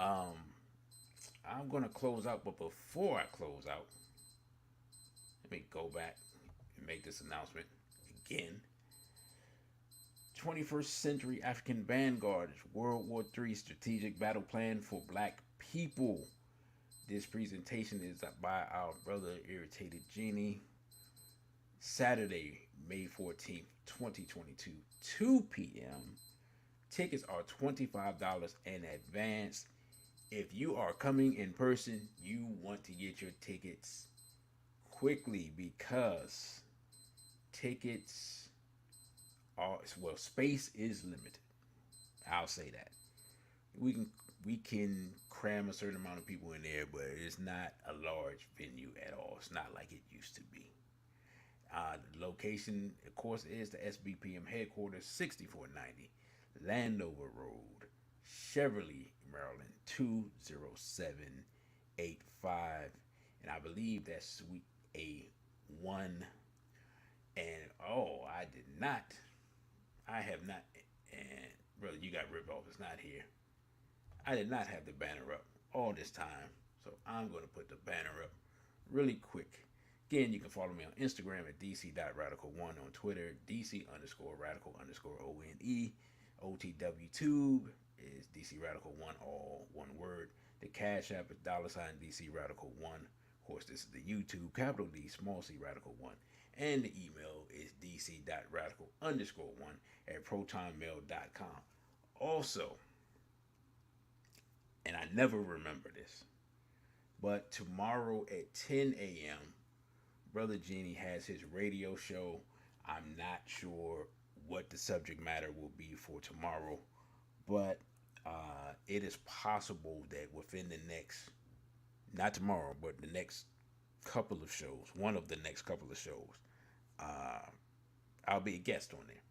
I'm going to close out, but before I close out, let me go back and make this announcement again. 21st Century African Vanguard, World War III Strategic Battle Plan for Black People. This presentation is by our brother Irritated Genie. Saturday, May 14th, 2022, 2 p.m. Tickets are $25 in advance. If you are coming in person, you want to get your tickets quickly because tickets are, space is limited. I'll say that. We can cram a certain amount of people in there, but it's not a large venue at all. It's not like it used to be. The location, of course, is the SBPM headquarters, 6490 Landover Road, Cheverly, Maryland, 20785. And I believe that's Suite A1. And I have not, and brother, you got ripped off. It's not here. I did not have the banner up all this time, so I'm going to put the banner up really quick. Again, you can follow me on Instagram at dc.radical1, on Twitter, dc_radical_ONE. OTWTube is dcradical1, all one word. The Cash App is $DCRadical1. Of course, this is the YouTube, capital D, small c, radical1. And the email is dc.radical_1@protonmail.com. Also, and I never remember this, but tomorrow at 10 a.m., Brother Genie has his radio show. I'm not sure what the subject matter will be for tomorrow, but it is possible that within the next, not tomorrow, but the next couple of shows, one of the next couple of shows, I'll be a guest on there.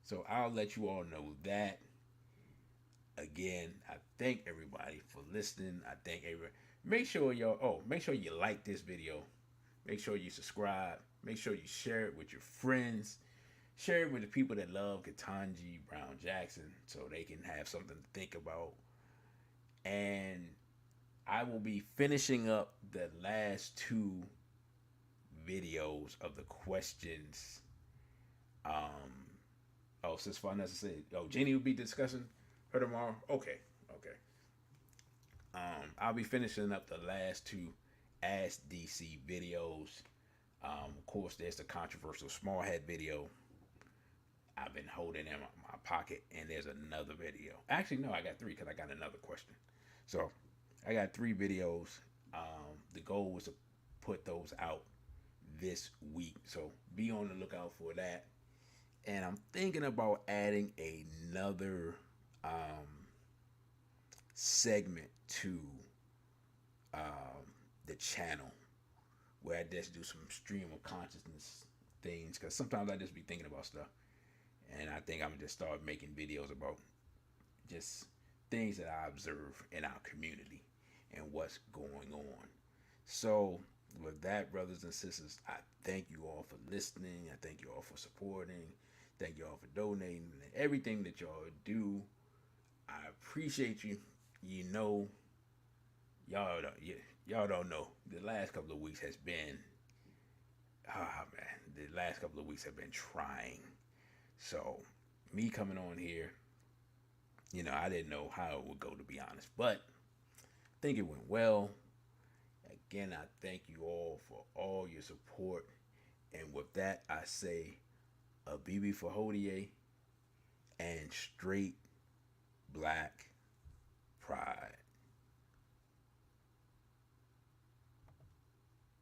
So I'll let you all know that. Again, I thank everybody for listening. I thank everybody. Make sure you like this video. Make sure you subscribe. Make sure you share it with your friends. share it with the people that love Ketanji Brown-Jackson so they can have something to think about. And I will be finishing up the last two videos of the questions. Since Vanessa said, Jenny will be discussing her tomorrow. Okay. I'll be finishing up the last two Ask DC videos. Of course, there's the controversial small hat video I've been holding in my pocket, and there's another video. Actually, no, I got three because I got another question. So I got three videos. The goal was to put those out this week, so be on the lookout for that. And I'm thinking about adding another segment to the channel where I just do some stream of consciousness things, because sometimes I just be thinking about stuff, and I think I'm gonna just start making videos about just things that I observe in our community and what's going on. So with that, brothers and sisters, I thank you all for listening. I thank you all for supporting. Thank you all for donating and everything that y'all do. I appreciate you. You know, y'all don't know. The last couple of weeks has been, the last couple of weeks have been trying. So me coming on here, I didn't know how it would go, to be honest, but I think it went well. Again, I thank you all for all your support. And with that, I say a BB for Hodie and straight black pride.